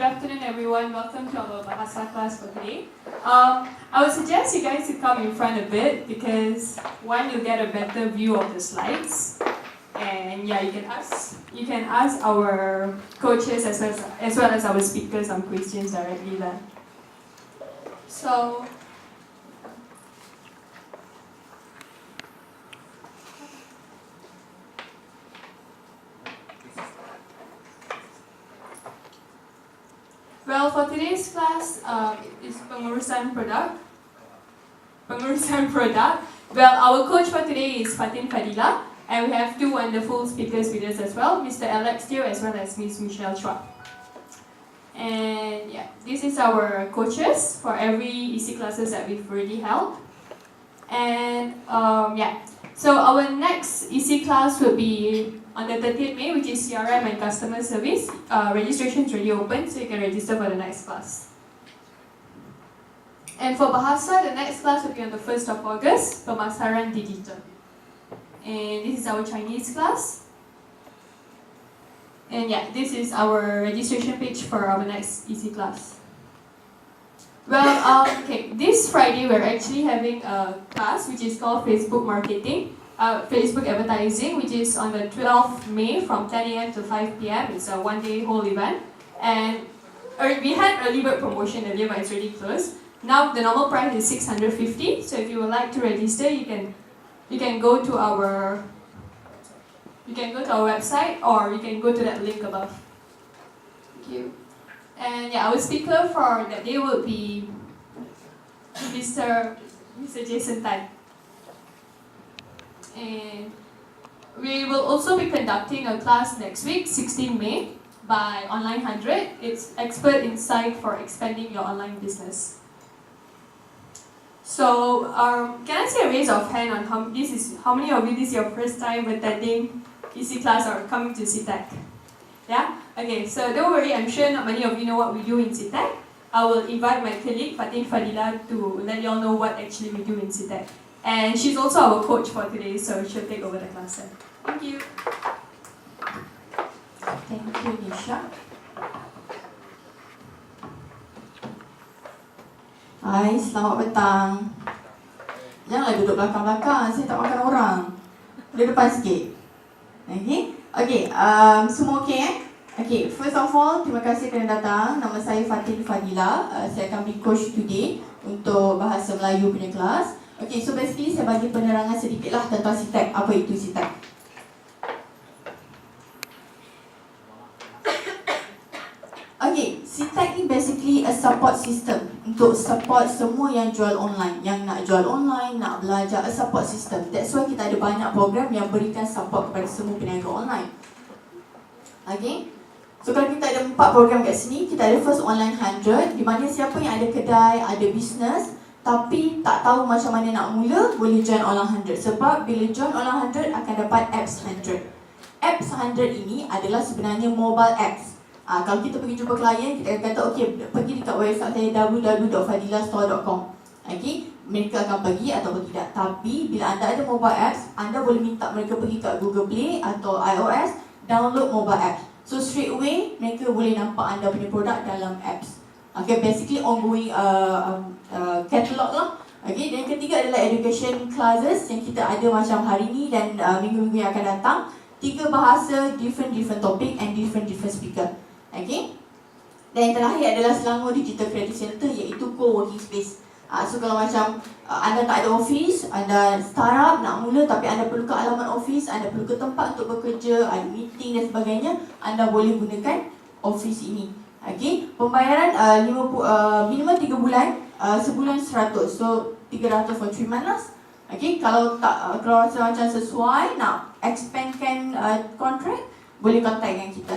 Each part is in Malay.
good afternoon everyone. Welcome to our Bahasa class for today. I would suggest you guys to come in front a bit because one, you'll get a better view of the slides. And yeah, you can ask our coaches as well as our speakers some questions directly there. So well, for today's class, is Pengurusan Produk. Pengurusan Produk. Well, our coach for today is Fatin Fadila, and we have two wonderful speakers with us as well, Mr. Alex Teo as well as Ms. Michelle Chua. And yeah, this is our coaches for every EC classes that we've already held. And yeah, so our next EC class will be on the 30th May, which is CRM and customer service. Registration is already open, so you can register for the next class. And for Bahasa, the next class will be on the 1st of August, Pemasaran Digital. And this is our Chinese class. And yeah, this is our registration page for our next EC class. Well, okay, this Friday we're actually having a class which is called Facebook Marketing. Facebook Advertising, which is on the 12th May from 10 a.m. to 5 p.m. It's a one-day whole event. And we had early bird promotion earlier, but it's already closed. Now the normal price is 650. So if you would like to register, you can go to our website, or you can go to that link above. Thank you. And yeah, our speaker for that day will be Mr. Jason Tan. And we will also be conducting a class next week, 16 May, by Online 100. It's Expert Insight for Expanding Your Online Business. So, can I see a raise of hand on how many of you this is your first time attending EC class or coming to SITEC? Yeah? Okay, so don't worry, I'm sure not many of you know what we do in SITEC. I will invite my colleague Fatin Fadila to let you all know what actually we do in SITEC. And she's also our coach for today, so she'll take over the class then. Thank you. Thank you, Nisha. Hai, selamat petang. Janganlah duduk belakang-belakang, saya tak makan orang. Duduk depan sikit. Okay, semua okay Okay, first of all, terima kasih kerana datang. Nama saya Fatin Fadila. Saya akan be coach today untuk Bahasa Melayu punya kelas. Okay, so basically saya bagi penerangan sedikit lah tentang SITEC. Apa itu SITEC? Okay, SITEC ni basically a support system untuk support semua yang jual online. Yang nak jual online, nak belajar, a support system. That's why kita ada banyak program yang berikan support kepada semua peniaga online. Okay, so kalau kita ada 4 program kat sini, kita ada first Online 100, di mana siapa yang ada kedai, ada business, tapi tak tahu macam mana nak mula, boleh join Online 100. Sebab bila join Online 100 akan dapat Apps 100. Apps 100 ini adalah sebenarnya mobile apps. Kalau kita pergi jumpa klien, kita akan kata, okay, pergi dekat website saya www.fadilastore.com. Okay, mereka akan pergi atau tidak. Tapi bila anda ada mobile apps, anda boleh minta mereka pergi kat Google Play atau iOS, download mobile apps. So straight away, mereka boleh nampak anda punya produk dalam apps. Okay, basically ongoing catalog lah. Okay, dan ketiga adalah education classes yang kita ada macam hari ni dan minggu-minggu yang akan datang. 3 bahasa, different topic and different speaker. Okay, dan yang terakhir adalah Selangor Digital Creative Center, iaitu co-working space. So kalau macam anda tak ada office, anda startup nak mula tapi anda perlukan alamat office, anda perlu ke tempat untuk bekerja, ada meeting dan sebagainya, anda boleh gunakan office ini. Okay, pembayaran minimum 3 bulan, sebulan 100, so 300 for 3 months. Okay, kalau rasa macam sesuai nak expandkan kontrak, boleh contact dengan kita.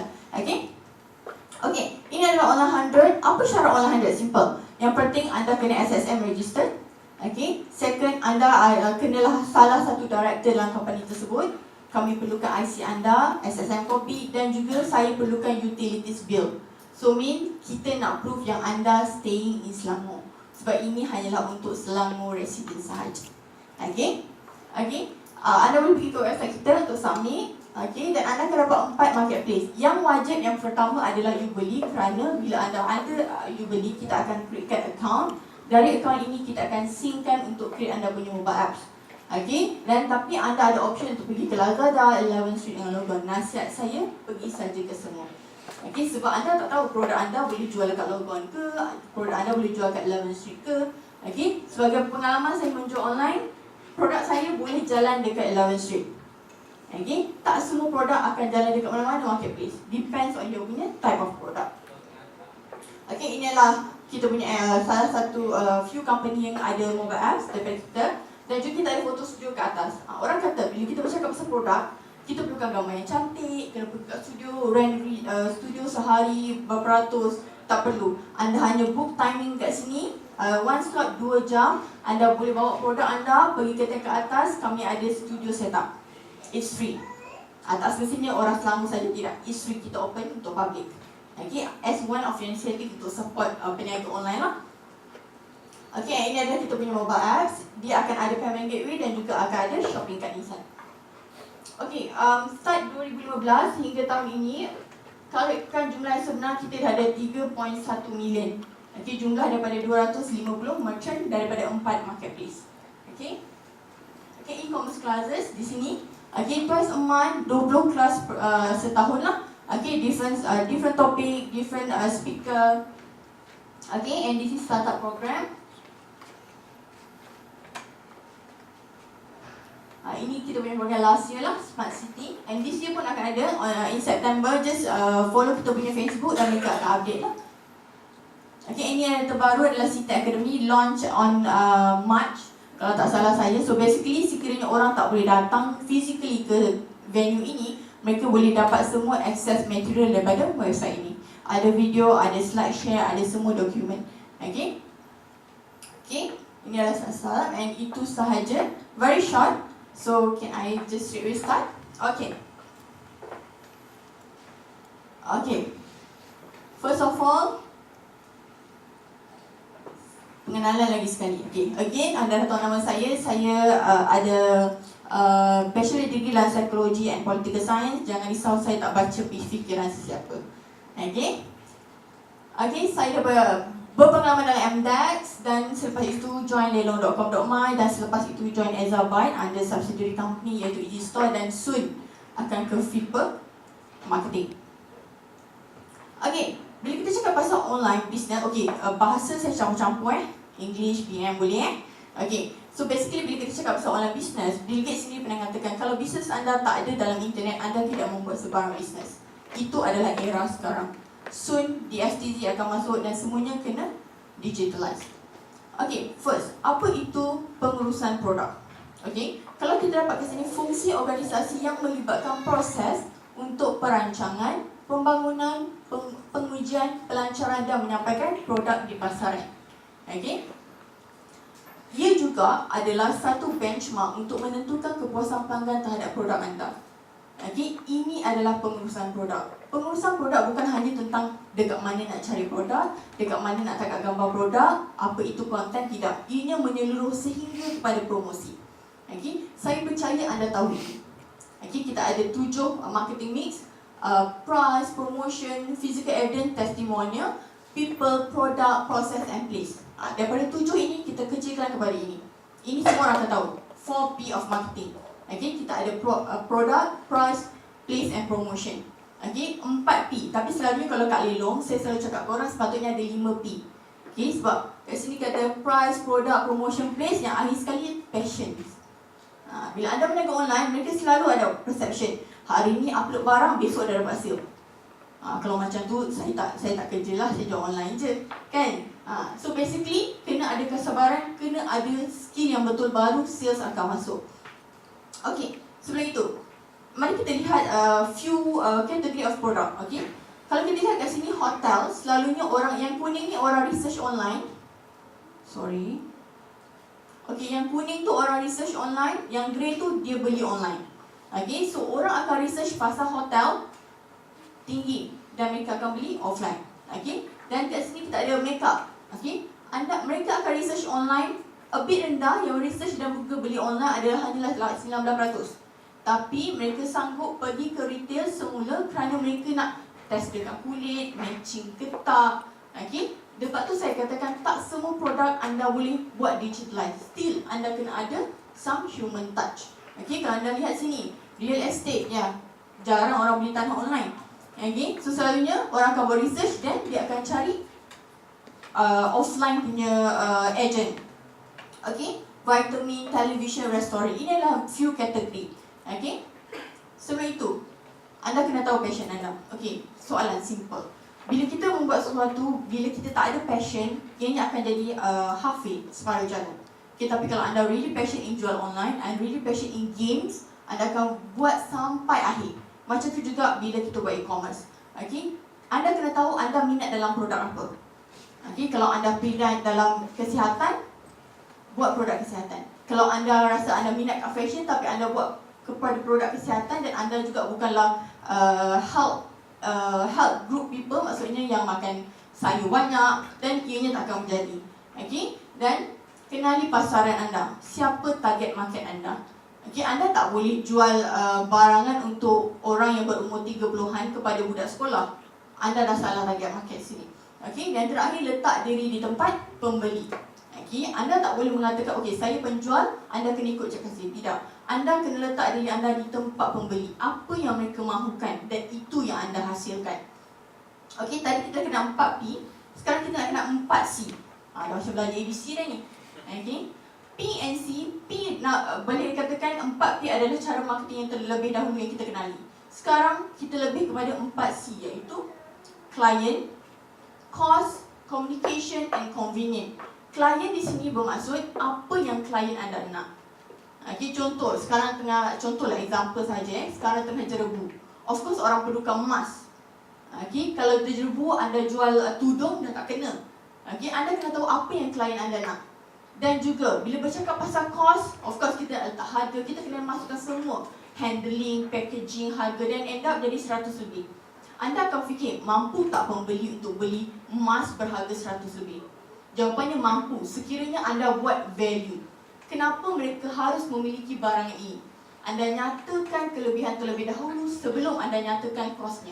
Okay, ini adalah Online 100. Apa syarat Online 100? Simple. Yang penting anda kena SSM registered. Okay, second, anda kenalah salah satu director dalam company tersebut. Kami perlukan IC anda, SSM copy, dan juga saya perlukan utilities bill. So mean kita nak proof yang anda staying in Selangor. Sebab ini hanyalah untuk Selangor resident sahaja. Okay. Anda boleh pergi ke website kita untuk submit. Okay, dan anda akan dapat 4 marketplace. Yang wajib yang pertama adalah you beli, kerana bila anda ada you beli, kita akan create account. Dari account ini kita akan synckan untuk create anda punya mobile apps. Okay, dan tapi anda ada option untuk pergi ke Lazada, 11 Street dengan Logan. Nasihat saya, pergi saja ke semua. Okay, sebab anda tak tahu produk anda boleh jual dekat Logan ke, produk anda boleh jual kat 11 Street ke. Okay, sebagai pengalaman saya menjual online, produk saya boleh jalan dekat 11 Street. Okay, tak semua produk akan jalan dekat mana-mana marketplace. Depends on your punya type of product. Okay, inilah kita punya salah satu few company yang ada mobile apps daripada kita. Dan juga kita ada foto studio ke atas. Orang kata bila kita bercakap pasal produk, kita perlukan gambar yang cantik, kena pergi kat studio, rent studio sehari berapa ratus. Tak perlu. Anda hanya book timing kat sini, one slot 2 jam. Anda boleh bawa produk anda pergi ke tingkat atas, kami ada studio setup. It's free. Atas mesinnya orang Selangor saja tidak. It's free, kita open untuk public. Okay, as one of your initiative untuk support peniaga online lah. Okay, ini adalah kita punya mobile apps. Dia akan ada payment gateway dan juga akan ada shopping cart inside. Okay, start 2015 hingga tahun ini, kalau ikutkan jumlah yang sebenar, kita dah ada 3.1 million. Okay, jumlah daripada 250 merchant daripada 4 marketplace. Okay, okay, e-commerce classes di sini. Okay, twice a month, 20 kelas setahun lah. Okay, different topic, different speaker. Okay, and this is startup program. Ini kita punya program last year lah, Smart City. And this year pun akan ada in September. Just follow kita punya Facebook dan mereka akan update lah. Okay, ini yang terbaru adalah SITEC Academy, launch on March, kalau tak salah saya. So basically, sekiranya orang tak boleh datang physically ke venue ini, mereka boleh dapat semua access material daripada website ini. Ada video, ada slide share, ada semua dokumen. Okay, okay, ini adalah sasaran and itu sahaja. Very short. So can I just straight away start? Okay. Okay. First of all, pengenalan lagi sekali. Okay. Again, anda dah tahu nama saya. Saya ada bachelor degree dalam psikologi and political science. Jangan risau, saya tak baca fikiran sesiapa. Okay. Okay, saya dah berpengalaman dalam MDAX dan selepas itu join lelong.com.my dan selepas itu join Ezabyte under subsidiary company iaitu EG Store dan soon akan ke Flipper Marketing. Okay, bila kita cakap pasal online business, okay, bahasa saya campur-campur English, PM boleh Okay, so basically bila kita cakap pasal online business, Bill Gates sendiri pernah katakan kalau bisnes anda tak ada dalam internet, anda tidak membuat sebarang bisnes. Itu adalah era sekarang. Soon DSTZ akan masuk dan semuanya kena digitalize. Okay, first, apa itu pengurusan produk? Okay, kalau kita dapat ke sini, fungsi organisasi yang melibatkan proses untuk perancangan, pembangunan, pengujian, pelancaran dan menyampaikan produk di pasaran. Okay, ia juga adalah satu benchmark untuk menentukan kepuasan pelanggan terhadap produk anda. Okay, ini adalah pengurusan produk. Pengurusan produk bukan hanya tentang dekat mana nak cari produk, dekat mana nak tangkap gambar produk, apa itu konten, tidak. Ianya menyeluruh sehingga kepada promosi. Okay, saya percaya anda tahu ini. Okay, kita ada 7 marketing mix, price, promotion, physical evidence, testimonial, people, product, process and place. Daripada 7 ini kita kecilkan kepada ini. Ini semua orang akan tahu. 4P of marketing. Okay, kita ada product, price, place and promotion. Okay, 4P. Tapi selalunya kalau kat lelong, saya selalu cakap korang sepatutnya ada 5P. Okay, sebab kat sini kata price, product, promotion, place, yang akhir sekali passion. Bila anda berniaga online, mereka selalu ada perception. Hari ni upload barang, besok dah dapat sale. Kalau macam tu, saya tak kerja lah, saya jual online je. Kan? So basically, kena ada kesabaran, kena ada skill yang betul, baru sales akan masuk. Okay, sebelum itu, mari kita lihat few category of product. Okay, kalau kita lihat kat sini hotel, selalunya orang yang kuning ni orang research online. Sorry. Okay, yang kuning tu orang research online, yang grey tu dia beli online. Okay, so orang akan research pasal hotel tinggi dan mereka akan beli offline. Okay, dan kat sini kita ada makeup. Okay, mereka akan research online a bit rendah, yang research dan buka beli online adalah hanyalah 19%. Tapi mereka sanggup pergi ke retail semula kerana mereka nak test dekat kulit, matching ketak. Okay? Lepas tu saya katakan tak semua produk anda boleh buat digitalize. Still, anda kena ada some human touch. Okay? Kalau anda lihat sini, real estate, ya, jarang orang beli tanah online. Okay? So selalunya orang akan buat research dan dia akan cari offline punya agent. Okay, vitamin, television, restoran. Ini adalah few kategori. Okay, sebab itu anda kena tahu passion anda. Okay, soalan simple. Bila kita membuat sesuatu, bila kita tak ada passion, ianya akan jadi halfway, separuh jalan. Okay, tapi kalau anda really passion in jual online and really passion in games, anda akan buat sampai akhir. Macam tu juga bila kita buat e-commerce. Okay, anda kena tahu anda minat dalam produk apa. Okay, kalau anda minat dalam kesihatan, buat produk kesihatan. Kalau anda rasa anda minat kat fashion tapi anda buat kepada produk kesihatan dan anda juga bukanlah health group people, maksudnya yang makan sayur banyak, dan ianya tak akan menjadi. Okay? Dan kenali pasaran anda. Siapa target market anda? Okay, anda tak boleh jual barangan untuk orang yang berumur 30-an kepada budak sekolah. Anda dah salah target market sini. Okay? Dan terakhir, letak diri di tempat pembeli. Okay, anda tak boleh mengatakan, okay, saya penjual, anda kena ikut cakap saya. Tidak. Anda kena letak diri anda di tempat pembeli. Apa yang mereka mahukan dan itu yang anda hasilkan. Okay, tadi kita kena 4P. Sekarang kita nak kena 4C. Dah macam belajar ABC dah ni. Okay, P and C. P, boleh dikatakan 4P adalah cara marketing yang terlebih dahulu yang kita kenali. Sekarang kita lebih kepada 4C, iaitu client, cost, communication and convenient. Klien di sini bermaksud apa yang klien anda nak. Okay, contoh, sekarang tengah, contohlah example saja, sekarang tengah jerebu. Of course orang perlukan emas. Okay, kalau jerebu anda jual tudung dah tak kena. Okay, anda kena tahu apa yang klien anda nak. Dan juga bila bercakap pasal cost, of course kita letak harga, kita kena masukkan semua. Handling, packaging, harga dan end up jadi 100 lebih. Anda akan fikir, mampu tak pembeli untuk beli emas berharga 100 lebih? Jawapannya mampu, sekiranya anda buat value. Kenapa mereka harus memiliki barang ini? Anda nyatakan kelebihan terlebih dahulu sebelum anda nyatakan kosnya.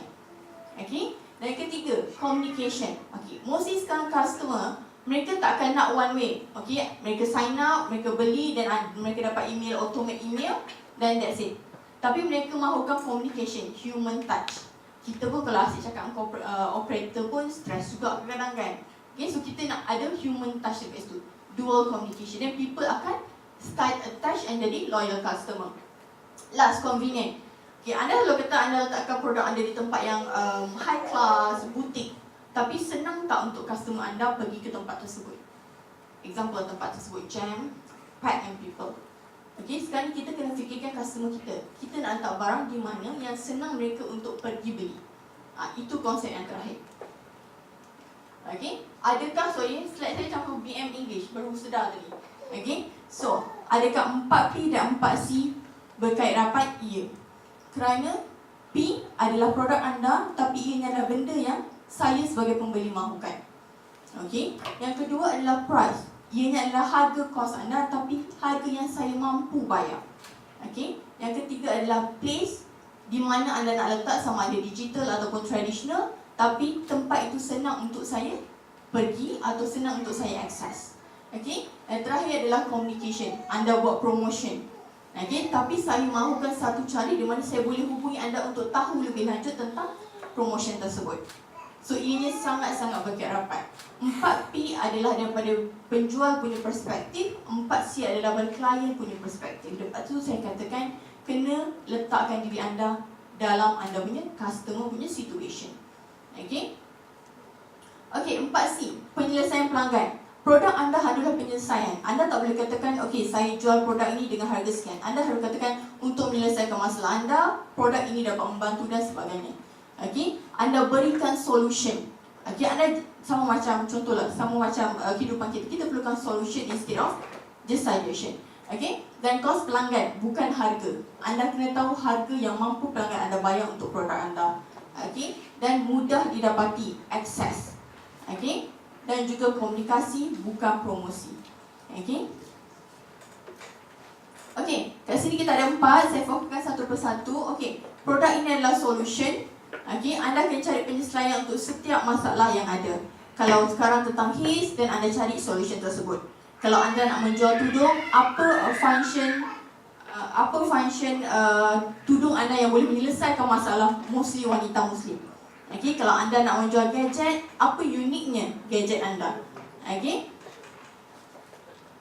Okay? Dan yang ketiga, communication. Okay, mostly sekarang customer, mereka tak akan nak one way. Okay, mereka sign up, mereka beli dan mereka dapat email, automate email, dan that's it. Tapi mereka mahukan communication, human touch. Kita pun kalau asyik cakap dengan operator pun stress juga kadang-kadang kan. Okay, so kita nak ada human touch dekat situ. Dual communication. Then people akan start attach and jadi loyal customer. Last, convenient. Okay, anda kalau kata anda letakkan produk anda di tempat yang high class, boutique, tapi senang tak untuk customer anda pergi ke tempat tersebut? Example tempat tersebut jam, packed and people. Okay, sekarang kita kena fikirkan customer kita. Kita nak letak barang di mana yang senang mereka untuk pergi beli. Itu konsep yang terakhir. Okay, adakah, slide saya campur BM English, baru sedar tadi. Okay, so adakah 4P dan 4C berkait rapat? Ya. Kerana P adalah produk anda, tapi ianya adalah benda yang saya sebagai pembeli mahukan. Okay, yang kedua adalah price. Ianya adalah harga kos anda, tapi harga yang saya mampu bayar. Okay, yang ketiga adalah place, di mana anda nak letak, sama ada digital ataupun traditional, tapi tempat itu senang untuk saya pergi atau senang untuk saya akses. Okay, dan terakhir adalah communication. Anda buat promotion. Okay, tapi saya mahukan satu cara di mana saya boleh hubungi anda untuk tahu lebih lanjut tentang promotion tersebut. So ianya sangat-sangat berkait rapat. 4P adalah daripada penjual punya perspektif, 4C adalah daripada klien punya perspektif. Lepas tu saya katakan kena letakkan diri anda dalam anda punya customer punya situation. Okay, 4C, penyelesaian pelanggan. Produk anda adalah penyelesaian. Anda tak boleh katakan, okay, saya jual produk ini dengan harga sekian. Anda harus katakan, untuk menyelesaikan masalah anda, produk ini dapat membantu dan sebagainya. Okay, anda berikan solution. Okay, anda sama macam, contohlah, sama macam kehidupan kita. Kita perlukan solution instead of just suggestion. Okay, dan kos pelanggan, bukan harga. Anda kena tahu harga yang mampu pelanggan anda bayar untuk produk anda. Okay, dan mudah didapati, access. Okay, dan juga komunikasi, bukan promosi. Okay, sini kita ada 4, saya fokuskan satu persatu. Okey, produk ini adalah solution. Okey, anda akan cari penyesuaian untuk setiap masalah yang ada. Kalau sekarang tentang his, dan anda cari solution tersebut. Kalau anda nak menjual tudung, apa function tudung anda yang boleh menyelesaikan masalah mostly wanita muslim. Okey, kalau anda nak menjual gadget, apa uniknya gadget anda. Okey.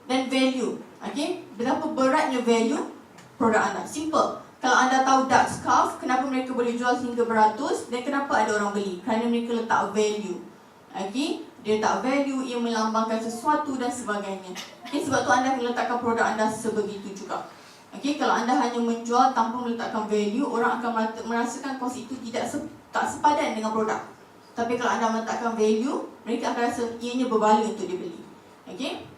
Dan value. Okey, berapa beratnya value produk anda. Simple. Kalau anda tahu dark scarf, kenapa mereka boleh jual hingga beratus dan kenapa ada orang beli? Kerana mereka letak value. Okey, dia letak value, ia melambangkan sesuatu dan sebagainya. Okey, sebab tu anda akan letakkan produk anda sebegitu juga. Okey, kalau anda hanya menjual tanpa meletakkan value, orang akan merasakan kos itu tak sepadan dengan produk. Tapi kalau anda meletakkan value, mereka akan rasa ianya berbaloi untuk dibeli. Okey.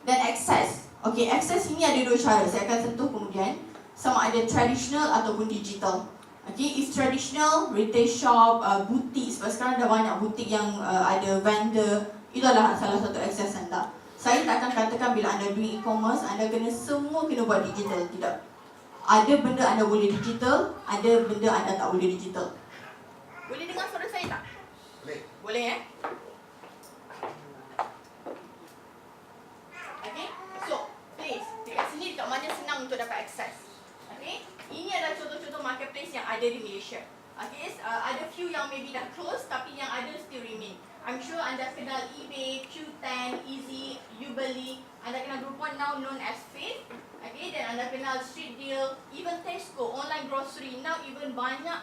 Dan access. Okey, access ini ada 2 cara. Saya akan sentuh kemudian. Sama ada traditional ataupun digital. Okey, if traditional, retail shop, butik. Sebab sekarang dah banyak butik yang ada vendor. Itu adalah salah satu access anda. Saya tak akan katakan bila anda doing e-commerce, anda semua kena buat digital. Tidak. Ada benda anda boleh digital, ada benda anda tak boleh digital. Boleh dengar suara saya tak? Boleh. Boleh Okay, so please, dekat sini dekat mana senang untuk dapat akses. Okay, ini adalah contoh-contoh marketplace yang ada di Malaysia. Okay, ada few yang maybe dah close tapi yang ada still remain. I'm sure anda kenal eBay, Q10, Easy, Ubeli. Anda kenal Groupon now known as Faith. Okay, dan anda kenal Street Deal, even Tesco, online grocery. Now even banyak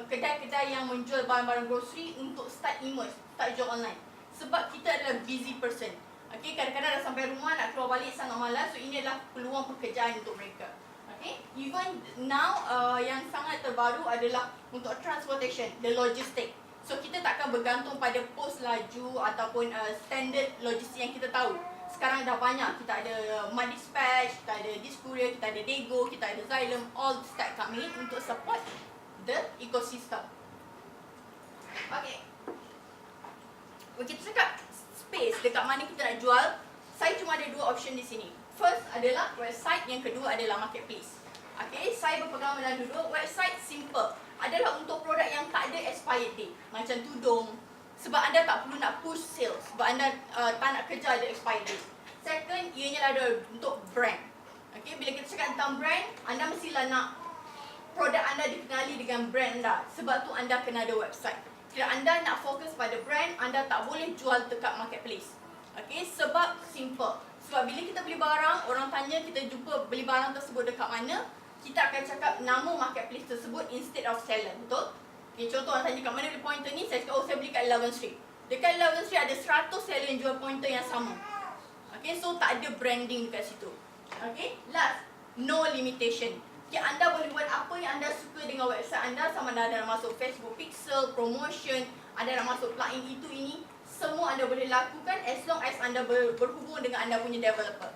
kedai-kedai yang menjual barang-barang grocery untuk start e-commerce, start jual online. Sebab kita adalah busy person. Okay, kadang-kadang dah sampai rumah nak keluar balik sangat malas. So ini adalah peluang pekerjaan untuk mereka. Okay, even now yang sangat terbaru adalah untuk transportation, the logistic. So kita takkan bergantung pada pos laju ataupun standard logistik yang kita tahu. Sekarang dah banyak. Kita ada Mud Dispatch, kita ada Discourier, kita ada Dego, kita ada Xylem. All start coming untuk support the ecosystem. Okay, kita cakap space dekat mana kita nak jual. Saya cuma ada 2 option di sini. First adalah website, yang kedua adalah marketplace. Okay, saya berpegang dengan dulu. Website simple, adalah untuk produk yang tak ada expired date. Macam tudung. Sebab anda tak perlu nak push sales. Sebab anda tak nak kerja ada expired date. Second, ianya ada untuk brand. Okay, bila kita cakap tentang brand, anda mestilah nak produk anda dikenali dengan brand anda. Sebab tu anda kena ada website. Kalau anda nak fokus pada brand, anda tak boleh jual dekat marketplace. Okay, sebab simple. Sebab bila kita beli barang, orang tanya kita jumpa beli barang tersebut dekat mana, kita akan cakap nama marketplace tersebut instead of seller. Betul? Okay, contoh orang tanya kat mana beli pointer ni, saya cakap, oh saya beli kat 11 Street. Dekat 11 Street ada 100 seller yang jual pointer yang sama. Okay, so tak ada branding dekat situ. Okay, last, no limitation. Okay, anda boleh buat apa yang anda suka dengan website anda. Sama ada anda nak masuk Facebook Pixel, promotion, anda nak masuk plugin itu ini, semua anda boleh lakukan as long as anda berhubung dengan anda punya developer.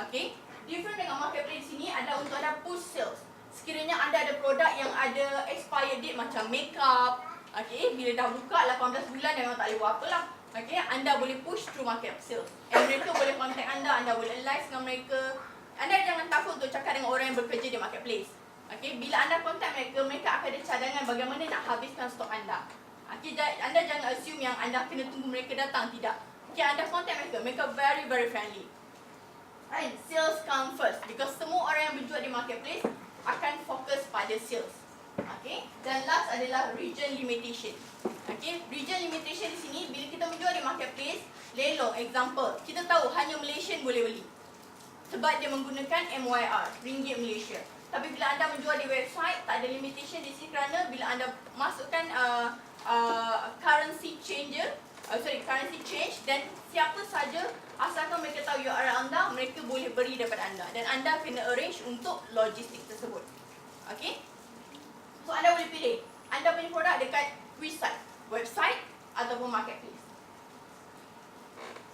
Okay, different dengan marketplace sini adalah untuk anda push sales. Sekiranya anda ada produk yang ada expired date macam makeup, okay, bila dah buka 18 bulan memang tak boleh buat apalah. Okay, anda boleh push through market sales. And mereka boleh contact anda boleh live dengan mereka. Anda jangan takut untuk cakap dengan orang yang bekerja di marketplace. Okay, bila anda contact mereka, mereka akan ada cadangan bagaimana nak habiskan stok anda. Okay, anda jangan assume yang anda kena tunggu mereka datang, tidak. Okay, anda contact mereka very very friendly. Right, sales come first because semua orang yang berjual di marketplace akan fokus pada sales. Okay, dan last adalah region limitation. Okay, region limitation di sini bila kita menjual di marketplace, lelong example, kita tahu hanya Malaysian boleh beli. Sebab dia menggunakan MYR, Ringgit Malaysia. Tapi bila anda menjual di website, tak ada limitation di sini kerana bila anda masukkan currency change, dan siapa saja asalkan mereka tahu URL anda, mereka boleh beli daripada anda. Dan anda kena arrange untuk logistik tersebut. Okay? So anda boleh pilih anda punya produk dekat which site, website ataupun marketplace.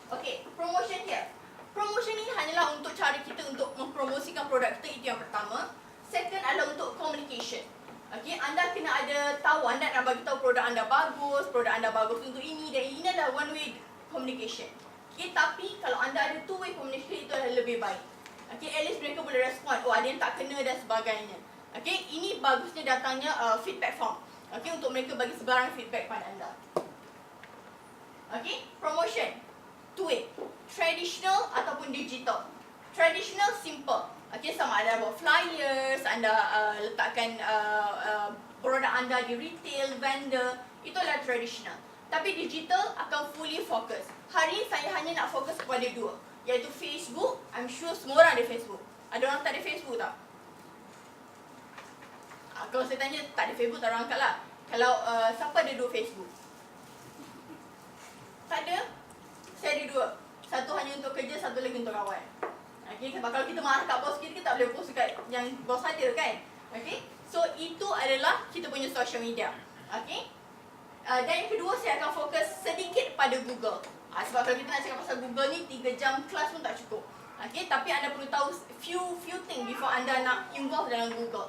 Okay, promotion here. Promotion ini hanyalah untuk cara kita untuk mempromosikan produk kita, itu yang pertama. Second adalah untuk communication. Okay, anda kena ada tahu, anda nak bagi tahu produk anda bagus untuk ini, dan ini adalah one way communication. Okay, tapi kalau anda ada two way communication, itu adalah lebih baik. Okay, at least mereka boleh respon, oh ada yang tak kena dan sebagainya. Okay, ini bagusnya datangnya feedback form. Okay, untuk mereka bagi sebarang feedback pada anda. Okay, promotion. Two way, traditional ataupun digital. Traditional simple. Okay, sama ada buat flyers, anda letakkan produk anda di retail, vendor, itu adalah traditional. Tapi digital akan fully fokus. Hari ini saya hanya nak fokus kepada dua, iaitu Facebook. I'm sure semua orang ada Facebook. Ada orang tak ada Facebook tak? Kalau saya tanya tak ada Facebook, tak orang angkat lah. Kalau siapa ada dua Facebook? Tak ada? Saya ada dua. Satu hanya untuk kerja, satu lagi untuk kawan. Okay, sebab kalau kita marah kat bos kita tak boleh post dekat yang bos ada kan? Okay, so itu adalah kita punya social media. Okay, dan yang kedua saya akan fokus sedikit pada Google. Sebab kalau kita nak cakap pasal Google ni 3 jam kelas pun tak cukup. Okay, tapi anda perlu tahu few thing before anda nak involve dalam Google.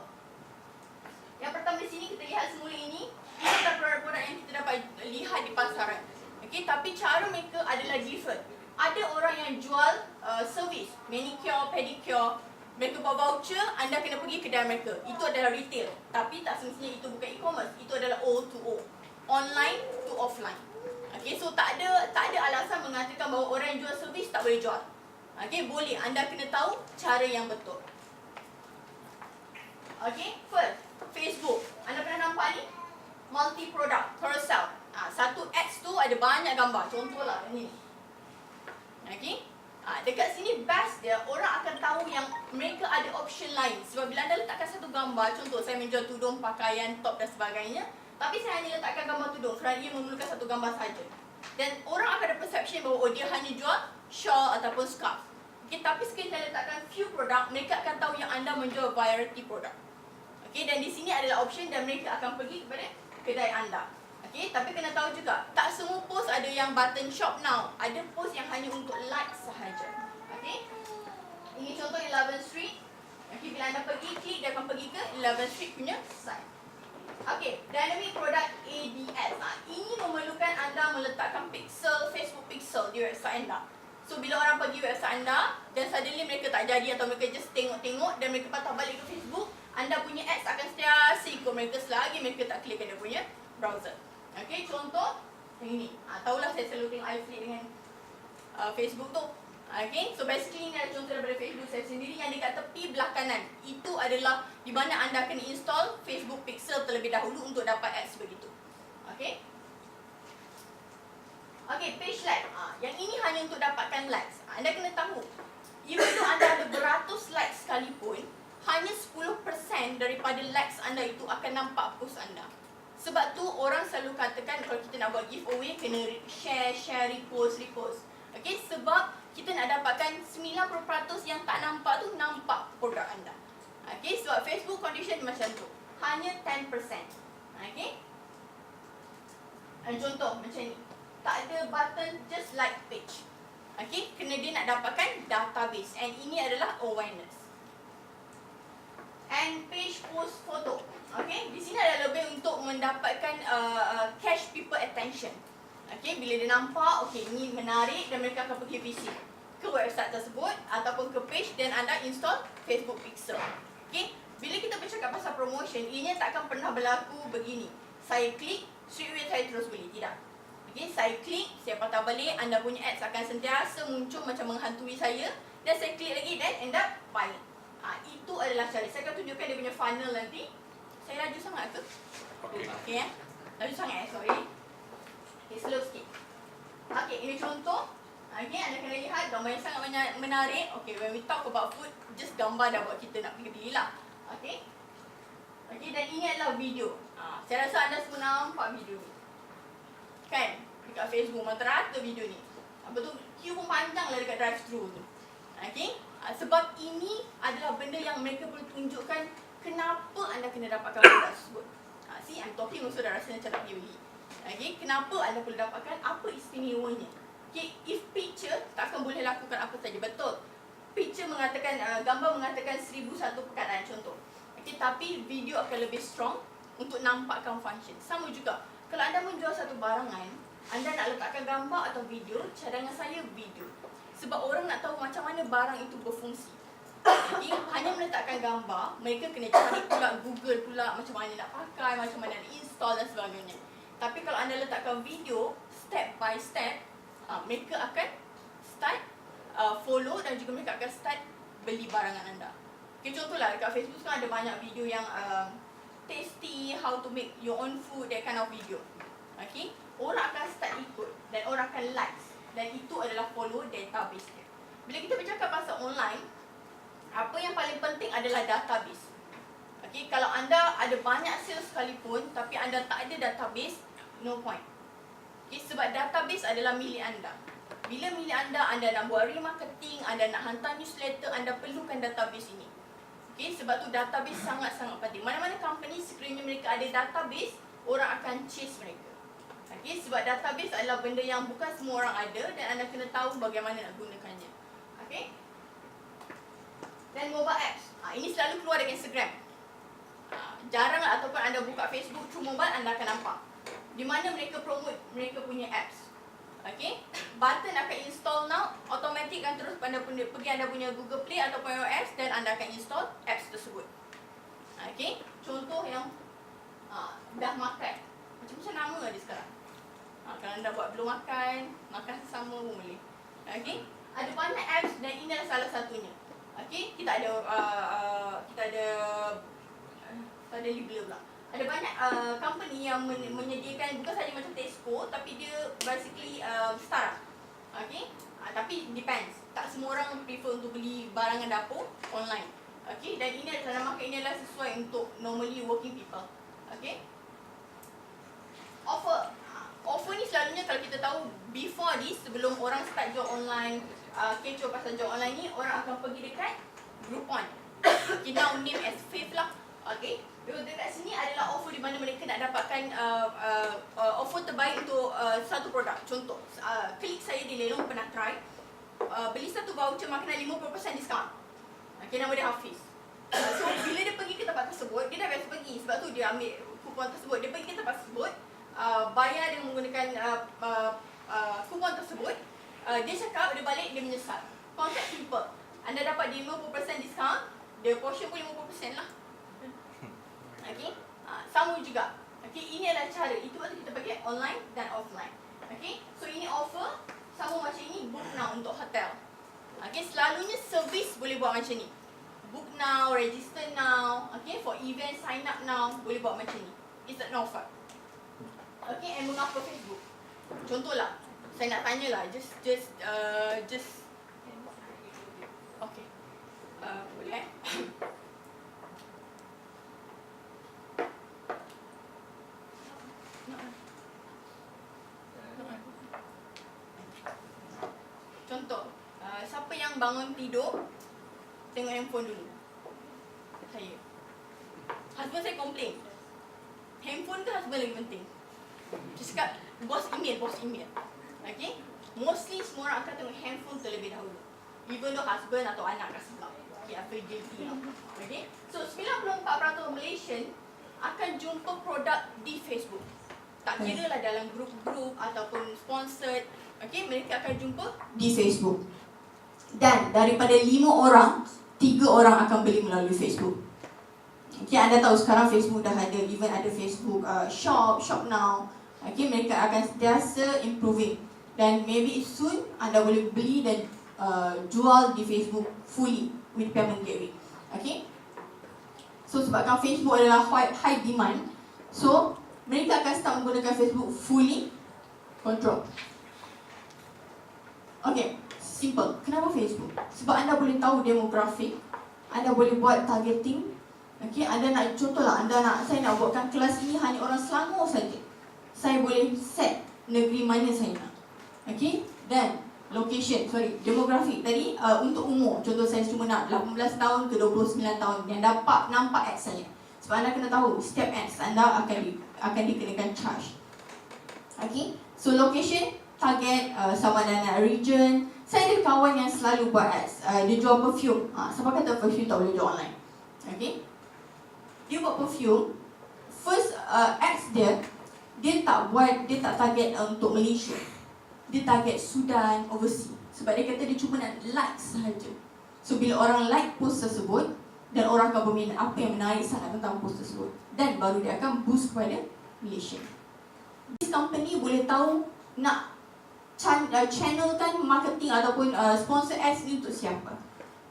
Yang pertama di sini kita lihat semula ini adalah produk-produk yang kita dapat lihat di pasaran. Okay, tapi cara mereka adalah different. Ada orang yang jual servis, manicure, pedicure. Mereka buat voucher, anda kena pergi kedai mereka. Itu adalah retail. Tapi tak semestinya itu bukan e-commerce. Itu adalah O2O. Online to offline. Okay, so tak ada alasan mengatakan bahawa orang yang jual servis tak boleh jual. Okay, boleh. Anda kena tahu cara yang betul. Okay, first, Facebook. Anda pernah nampak ni? Multi-product, carousel. Satu ads tu ada banyak gambar. Contohlah ni. Okay, dekat sini best dia, orang akan tahu yang mereka ada option lain. Sebab bila anda letakkan satu gambar, contoh saya menjual tudung, pakaian, top dan sebagainya, tapi saya hanya letakkan gambar tudung kerana ia memerlukan satu gambar saja. Dan orang akan ada perception bahawa oh, dia hanya jual shawl ataupun scarf. Okay, tapi sekali saya letakkan few produk, mereka akan tahu yang anda menjual variety produk. Okay, dan di sini adalah option dan mereka akan pergi kepada kedai anda. Okay, tapi kena tahu juga, tak semua post ada yang button shop now. Ada post yang hanya untuk like sahaja. Okay, ini contoh 11 Street. Okay, bila anda pergi, klik dia akan pergi ke 11 Street punya site. Okay, dynamic product ADS. Ini memerlukan anda meletakkan pixel, Facebook pixel di website anda. So, bila orang pergi website anda dan suddenly mereka tak jadi atau mereka just tengok-tengok dan mereka patah balik ke Facebook, anda punya ads akan sentiasa ikut mereka selagi mereka tak klikkan dia punya browser. Okay, contoh yang ini. Tahulah saya selalu tengok iFlip dengan Facebook tu. Okay, so basically ini adalah contoh daripada Facebook saya sendiri yang dekat tepi belah kanan. Itu adalah di mana anda kena install Facebook Pixel terlebih dahulu untuk dapat ads begitu. Okay. Okay, page like. Yang ini hanya untuk dapatkan likes. Anda kena tahu, even though anda ada beratus likes sekalipun, hanya 10% daripada likes anda itu akan nampak post anda. Sebab tu orang selalu katakan kalau kita nak buat giveaway kena share, repost. Okay, sebab kita nak dapatkan 90% yang tak nampak tu nampak produk anda. Okay, sebab Facebook condition macam tu. Hanya 10%. Okay. Contoh macam ni. Tak ada button just like page. Okay, kena dia nak dapatkan database. And ini adalah awareness. And page post photo. Okay, di sini ada lebih untuk mendapatkan catch people attention. Okay, bila dia nampak, okay, ini menarik dan mereka akan pergi visit ke website tersebut ataupun ke page dan anda install Facebook Pixel. Okay, bila kita bercakap pasal promotion, ianya takkan pernah berlaku begini. Saya klik, straightaway saya terus beli. Tidak. Okay, saya klik, saya patah balik, anda punya ads akan sentiasa muncul macam menghantui saya dan saya klik lagi dan end up buying. Itu adalah cara. Saya akan tunjukkan dia punya funnel nanti. Saya laju sangat ke? Okay, laju sangat sorry. Okay, slow sikit. Okay, ini contoh. Okay, anda kena lihat gambar yang sangat menarik. Okay, when we talk about food, just gambar dah buat kita nak pergi beli lah. Okay. Okay, dan ini adalah video. Saya rasa anda semua nampak video ni. Kan? Dekat Facebook, rata-rata video ni. Apa tu, queue pun panjang lah dekat drive-thru tu. Okay. Sebab ini adalah benda yang mereka perlu tunjukkan kenapa anda kena dapatkan produk tersebut. See, I'm talking also dah rasa macam nak pergi beli. Okay, kenapa anda perlu dapatkan, apa istimewanya. Okay, if picture, takkan boleh lakukan apa saja. Betul. Picture mengatakan, gambar mengatakan 1001 perkataan contoh. Okay, tapi video akan lebih strong untuk nampakkan function. Sama juga, kalau anda menjual satu barangan, anda nak letakkan gambar atau video, cadangan saya video. Sebab orang nak tahu macam mana barang itu berfungsi. Okay, hanya meletakkan gambar, mereka kena cari pula Google pula macam mana nak pakai, macam mana nak install dan sebagainya. Tapi kalau anda letakkan video step by step, mereka akan start follow dan juga mereka akan start beli barangan anda. Okay, contohlah dekat Facebook sekarang ada banyak video yang tasty, how to make your own food, that kind of video. Okay, orang akan start ikut dan orang akan likes, dan itu adalah follow database dia. Bila kita bercakap pasal online, apa yang paling penting adalah database. Okay, kalau anda ada banyak sales sekalipun tapi anda tak ada database, no point. Okay, sebab database adalah milik anda. Bila milik anda, anda nak buat remarketing, anda nak hantar newsletter, anda perlukan database ini. Okay, sebab tu database sangat-sangat penting. Mana-mana company sekiranya mereka ada database, orang akan chase mereka. Okay, sebab database adalah benda yang bukan semua orang ada dan anda kena tahu bagaimana nak gunakannya. Okay. Dan mobile apps. Ini selalu keluar dengan Instagram. Jarang ataupun anda buka Facebook through mobile, anda akan nampak di mana mereka promote mereka punya apps. Okay, button akan install now, automatic akan terus anda pergi anda punya Google Play ataupun iOS dan anda akan install apps tersebut. Okay, contoh yang dah makan, macam-macam nama ada sekarang. Kalau anda buat belum makan, makan sesama pun boleh. Okay, ada banyak apps dan ini adalah salah satunya. Okay, kita ada label pula. Ada banyak company yang menyediakan bukan saja macam Tesco, tapi dia basically startup. Okay, tapi depends. Tak semua orang prefer untuk beli barangan dapur online. Okay, dan ini dalam market ini adalah sesuai untuk normally working people. Okay, offer ni selalunya kalau kita tahu before this, sebelum orang start jual online, kecoh pasal jual online ni, orang akan pergi dekat Groupon. Okay, now name as Faith lah. Okay, dekat sini adalah offer di mana mereka nak dapatkan offer terbaik untuk satu produk. Contoh, klik saya di Lelong pernah try, beli satu voucher makanan 50% diskaun. Okay, nama dia Hafiz. So bila dia pergi ke tempat tersebut, dia dah biasa pergi, sebab tu dia ambil kupon tersebut. Dia pergi ke tempat tersebut, bayar dengan menggunakan kupon tersebut. Dia cakap, dia balik, dia menyesal. Konsep simple. Anda dapat 50% diskaun, dia portion pun 50% lah. Okay, sama juga. Okay, ini adalah cara. Itu waktu kita pakai online dan offline. Okay, so ini offer sama macam ini, book now untuk hotel. Okay, selalunya servis boleh buat macam ni. Book now, register now. Okay, for event sign up now, boleh buat macam ni. It's an offer. Okay, and mengapa Facebook? Contohlah, saya nak tanyalah, just okay. Boleh? Contoh, siapa yang bangun tidur tengok handphone dulu? Saya. Husband saya komplain, handphone ke husband lagi penting? Dia cakap, bos email. Okay, mostly semua orang akan tengok handphone terlebih dahulu, even though husband atau anak kat sebelah. Okay, I feel guilty now. Okay, so 94% Malaysian akan jumpa produk di Facebook. Tak kira lah dalam grup-grup ataupun sponsored. Okay, mereka akan jumpa di Facebook. Dan daripada 5 orang, 3 orang akan beli melalui Facebook. Okay, anda tahu sekarang Facebook dah ada, even ada Facebook shop now. Okay, mereka akan sentiasa improving. Dan maybe soon anda boleh beli dan jual di Facebook fully with payment gateway. Okay, so sebabkan Facebook adalah high demand, so mereka akan start menggunakan Facebook fully control. Okay, simple. Kenapa Facebook? Sebab anda boleh tahu demografik, anda boleh buat targeting. Okay, anda nak, contohlah, saya nak buatkan kelas ini hanya orang Selangor saja. Saya boleh set negeri mana saya nak. Okay, dan location, demografik tadi untuk umur. Contoh saya cuma nak 18 tahun ke 29 tahun yang dapat nampak ads saya. Sebab anda kena tahu setiap ads anda akan dikenakan charge. Okay, so location, target, sama ada region. Saya ada kawan yang selalu buat ads. Dia jual perfume. Siapa kata perfume tak boleh jual online? Okay, dia buat perfume. First ads dia tak target untuk Malaysia. Dia target Sudan, overseas. Sebab dia kata dia cuma nak likes sahaja. So bila orang like post tersebut, dan orang akan berminat apa yang menarik sangat tentang post tersebut, dan baru dia akan boost kepada Malaysia. This company boleh tahu nak channelkan marketing ataupun sponsor ads ni untuk siapa.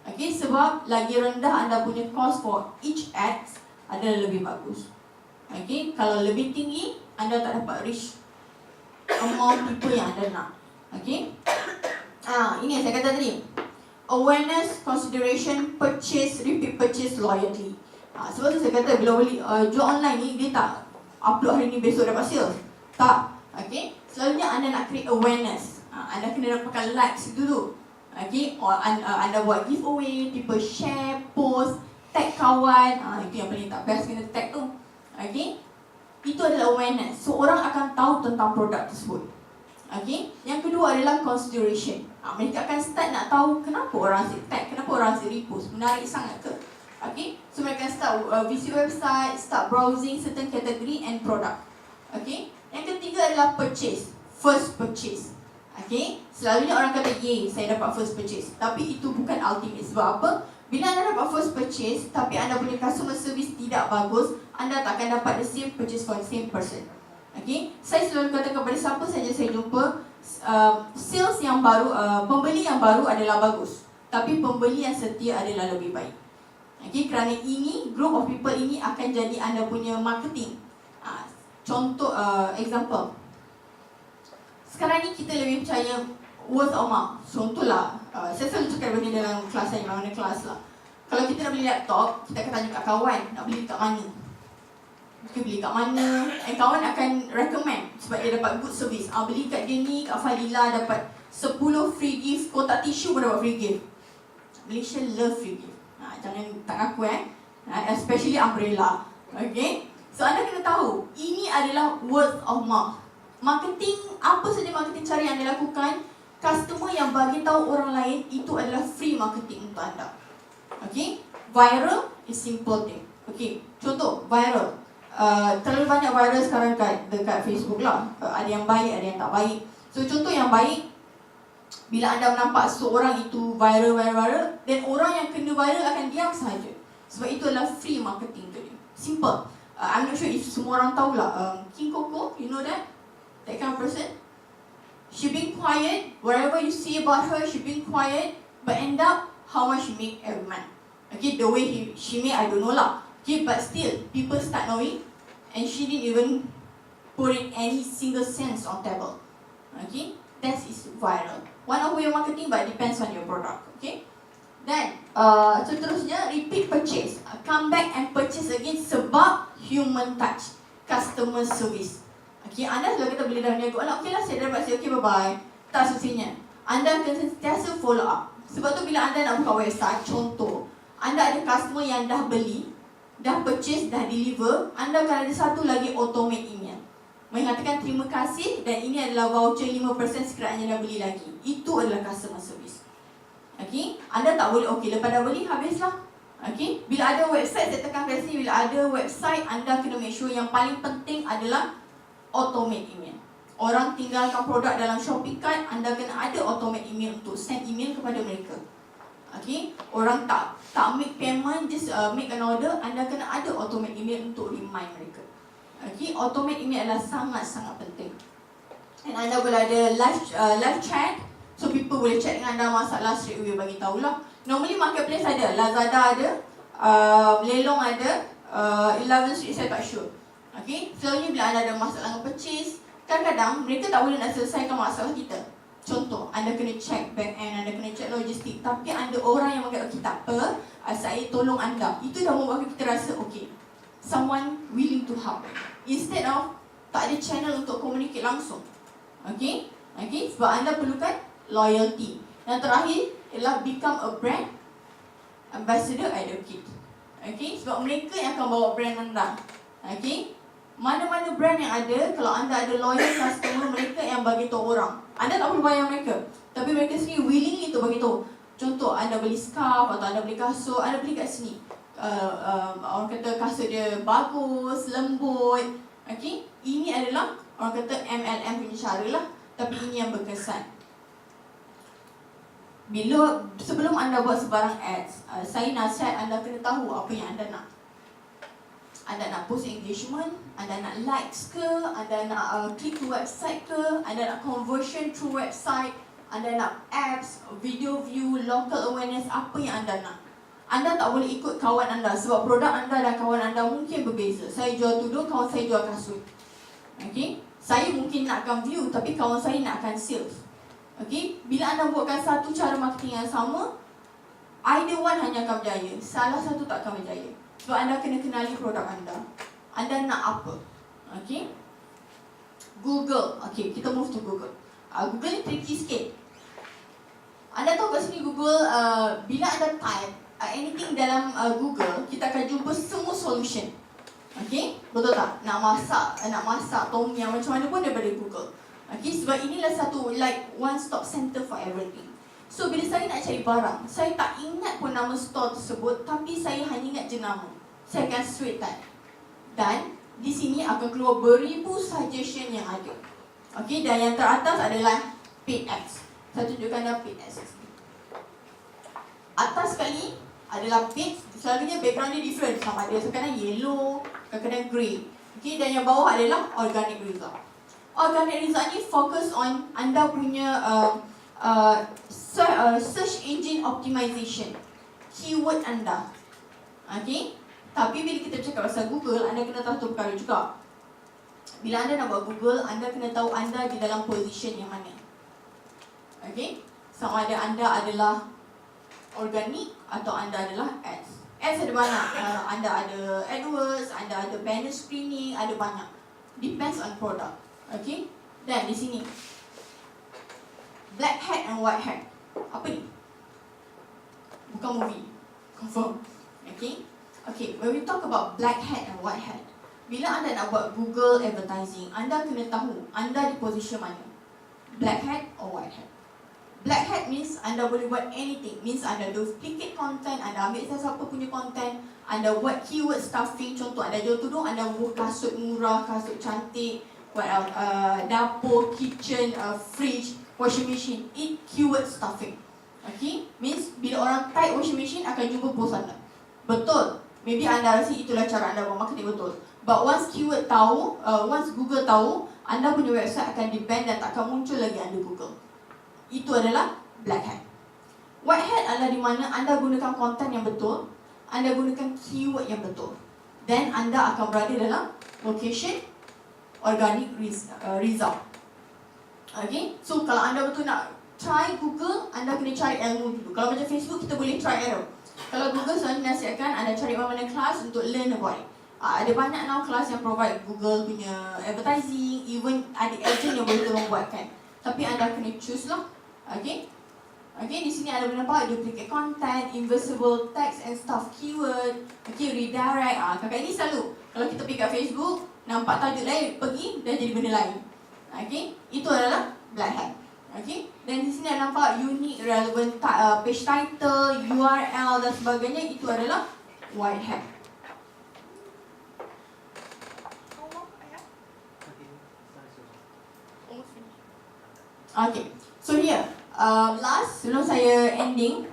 Okay, sebab lagi rendah anda punya cost for each ads adalah lebih bagus. Okay, kalau lebih tinggi, anda tak dapat reach amount people yang anda nak. Okay, ini yang saya kata tadi. Awareness, consideration, purchase, repeat purchase, loyalty. Sebab tu saya kata bila beli jual online ni, dia tak upload hari ni besok dapat sales. Tak. Okay, selalunya anda nak create awareness. Anda kena dapatkan likes dulu. Okay, or anda buat giveaway, people share, post, tag kawan. Itu yang paling tak best, kena tag tu. Okay, itu adalah awareness. So orang akan tahu tentang produk tersebut. Okay, yang kedua adalah consideration. Mereka akan start nak tahu kenapa orang asyik tag, kenapa orang asyik repost, menarik sangat ke. Okay, so mereka start visit website, start browsing certain category and product. Okay, yang ketiga adalah purchase, first purchase. Okay, selalunya orang kata, yay, saya dapat first purchase. Tapi itu bukan ultimate. Sebab apa? Bila anda dapat first purchase, tapi anda punya customer service tidak bagus, anda tak akan dapat the same purchase for the same person. Okay, saya selalu kata kepada siapa saja saya jumpa, sales yang baru, pembeli yang baru adalah bagus, tapi pembeli yang setia adalah lebih baik. Okay, kerana ini, group of people ini akan jadi anda punya marketing. Contoh, example. Sekarang ni kita lebih percaya word of mouth. Contohlah, saya selalu cakap benda dalam kelas saya, mana kelas lah. Kalau kita nak beli laptop, kita akan tanya kat kawan, nak beli kat mana. Kita beli kat mana, kawan akan recommend sebab dia dapat good service. Beli kat dia ni, kat Fadila dapat 10 free gift, kotak tisu pun dapat free gift. Malaysia love free gift. Jangan tak ngaku especially umbrella. Okay, so anda kena tahu, ini adalah word of mouth. Marketing, apa saja marketing cara yang anda lakukan, customer yang bagi tahu orang lain, itu adalah free marketing untuk anda. Okay, viral is simple thing. Okay, contoh viral. Terlalu banyak viral sekarang dekat Facebook lah. Ada yang baik, ada yang tak baik. So contoh yang baik, bila anda nampak seorang itu viral, dan orang yang kena viral akan diam sahaja. Sebab itu adalah free marketing tu dia. Simple. I'm not sure if semua orang tahulah. King Coco, you know that? That kind of person. She been quiet. Whatever you see about her, she been quiet. But end up, how much she make every month. Okay, the way she made, I don't know lah. Okay, but still, people start knowing. And she didn't even put in any single cents on table. Okay, that is viral. One of way of marketing, but it depends on your product. Okay, then seterusnya repeat purchase. Come back and purchase again sebab human touch, customer service. Okay, anda selalu kata bila dah berniaga, okay lah saya dapat, okay bye bye. Tak semestinya. Anda akan sentiasa follow up. Sebab tu bila anda nak buka website, contoh, anda ada customer yang dah beli, dah purchase, dah deliver, anda akan ada satu lagi automate email mengatakan terima kasih dan ini adalah voucher 5% sekiranya dah beli lagi. Itu adalah customer service. Okay, anda tak boleh, okay lepas dah beli, habislah. Okay, bila ada website, saya tekan kat sini, bila ada website, anda kena make sure yang paling penting adalah automate email. Orang tinggalkan produk dalam shopping cart, anda kena ada automate email untuk send email kepada mereka. Okay, orang tak make payment, just make an order, anda kena ada automate email untuk remind mereka. Okay, automate email adalah sangat-sangat penting. And anda boleh ada live chat, so people boleh chat dengan anda masalah straight away bagi tahulah. Normally marketplace ada, Lazada ada, Lelong ada, 11 Street saya tak sure. Okay, selalunya bila anda ada masalah dengan purchase, kadang-kadang mereka tak boleh nak selesaikan masalah kita. Contoh, anda kena check back end, anda kena check logistik, tapi ada orang yang mengatakan, okay tak apa, saya tolong anda. Itu dah membuat kita rasa, okay, someone willing to help. Instead of, tak ada channel untuk communicate langsung. Okay, sebab anda perlukan loyalty. Yang terakhir, ialah become a brand ambassador advocate. Okay, sebab mereka yang akan bawa brand anda. Okay, mana-mana brand yang ada, kalau anda ada loyal customer, mereka yang bagi tahu orang. Anda tak perlu bayar mereka, tapi mereka sendiri willingly to bagi tahu. Contoh, anda beli scarf atau anda beli kasut, anda beli kat sini. Orang kata kasut dia bagus, lembut. Okay, ini adalah orang kata MLM punya cara lah, tapi ini yang berkesan. Sebelum anda buat sebarang ads, saya nasihat anda kena tahu apa yang anda nak. Anda nak post engagement, anda nak likes ke, anda nak click to website ke, anda nak conversion through website, anda nak apps, video view, local awareness, apa yang anda nak. Anda tak boleh ikut kawan anda sebab produk anda dan kawan anda mungkin berbeza. Saya jual tudung, kawan saya jual kasut. Okay? Saya mungkin nakkan view tapi kawan saya nakkan sales. Okay? Bila anda buatkan satu cara marketing yang sama, either one hanya akan berjaya, salah satu tak akan berjaya. Sebab anda kena kenali produk anda. Anda nak apa? Okay? Google. Okay, kita move to Google. Google ni tricky sikit. Anda tahu kat sini Google, bila anda type anything dalam Google, kita akan jumpa semua solution. Okay? Betul tak? Nak masak tom yum macam mana pun daripada Google. Okay? Sebab inilah satu like one stop center for everything. So bila saya nak cari barang, saya tak ingat pun nama store tersebut, tapi saya hanya ingat jenama. Saya akan straight type. Dan di sini akan keluar beribu suggestion yang ada. Okay? Dan yang teratas adalah paid ads. Saya tunjukkan anda paid ads. Atas sekali adalah paid, selalunya background dia different. Sama ada kadang yellow, kadang grey. Okay? Dan yang bawah adalah organic result. Organic result ni fokus on anda punya search engine optimization, keyword anda. Okay? Tapi bila kita cakap pasal Google, anda kena tahu satu perkara juga. Bila anda nak buat Google, anda kena tahu anda di dalam position yang mana. Okay? Sama ada anda adalah organic atau anda adalah ads. Ads ada banyak. Anda ada AdWords, anda ada banner screening, ada banyak. Depends on product. Okay? Dan di sini black hat and white hat. Apa ni? Bukan movie. Confirm. Okay? Okay, when we talk about black hat and white hat, bila anda nak buat Google advertising, anda kena tahu anda di position mana. Black hat or white hat. Black hat means anda boleh buat anything. Means anda duplicate content, anda ambil siapa punya content, anda buat keyword stuffing. Contoh anda jual tudung, anda buat kasut murah, kasut cantik, what else? Dapur, kitchen, fridge, washing machine. It keyword stuffing. Okay? Means bila orang type washing machine akan jumpa post anda. Betul. Maybe anda rasa itulah cara anda buat marketing betul. But once keyword tahu, once Google tahu, anda punya website akan di-ban dan tak akan muncul lagi under Google. Itu adalah black hat. White hat adalah di mana anda gunakan konten yang betul, anda gunakan keyword yang betul. Then anda akan berada dalam location organic result. Okay? So kalau anda betul nak try Google, anda kena cari ilmu dulu. Kalau macam Facebook, kita boleh try error. Kalau Google selalu nasihatkan anda cari mana-mana kelas untuk learn about it. Ada banyak now kelas yang provide Google punya advertising, even ada agent yang boleh tolong buatkan. Tapi anda kena choose lah. Okay? Okay, di sini anda boleh nampak duplicate content, invisible text and stuff keyword. Okay, redirect. Kakak ini selalu kalau kita pergi kat Facebook, nampak tajuk lain, pergi dan jadi benda lain. Okay, itu adalah black hat. Okay, dan di sini anda nampak unique, relevant page title, URL dan sebagainya. Itu adalah white hat. Okay, so here last sebelum saya ending,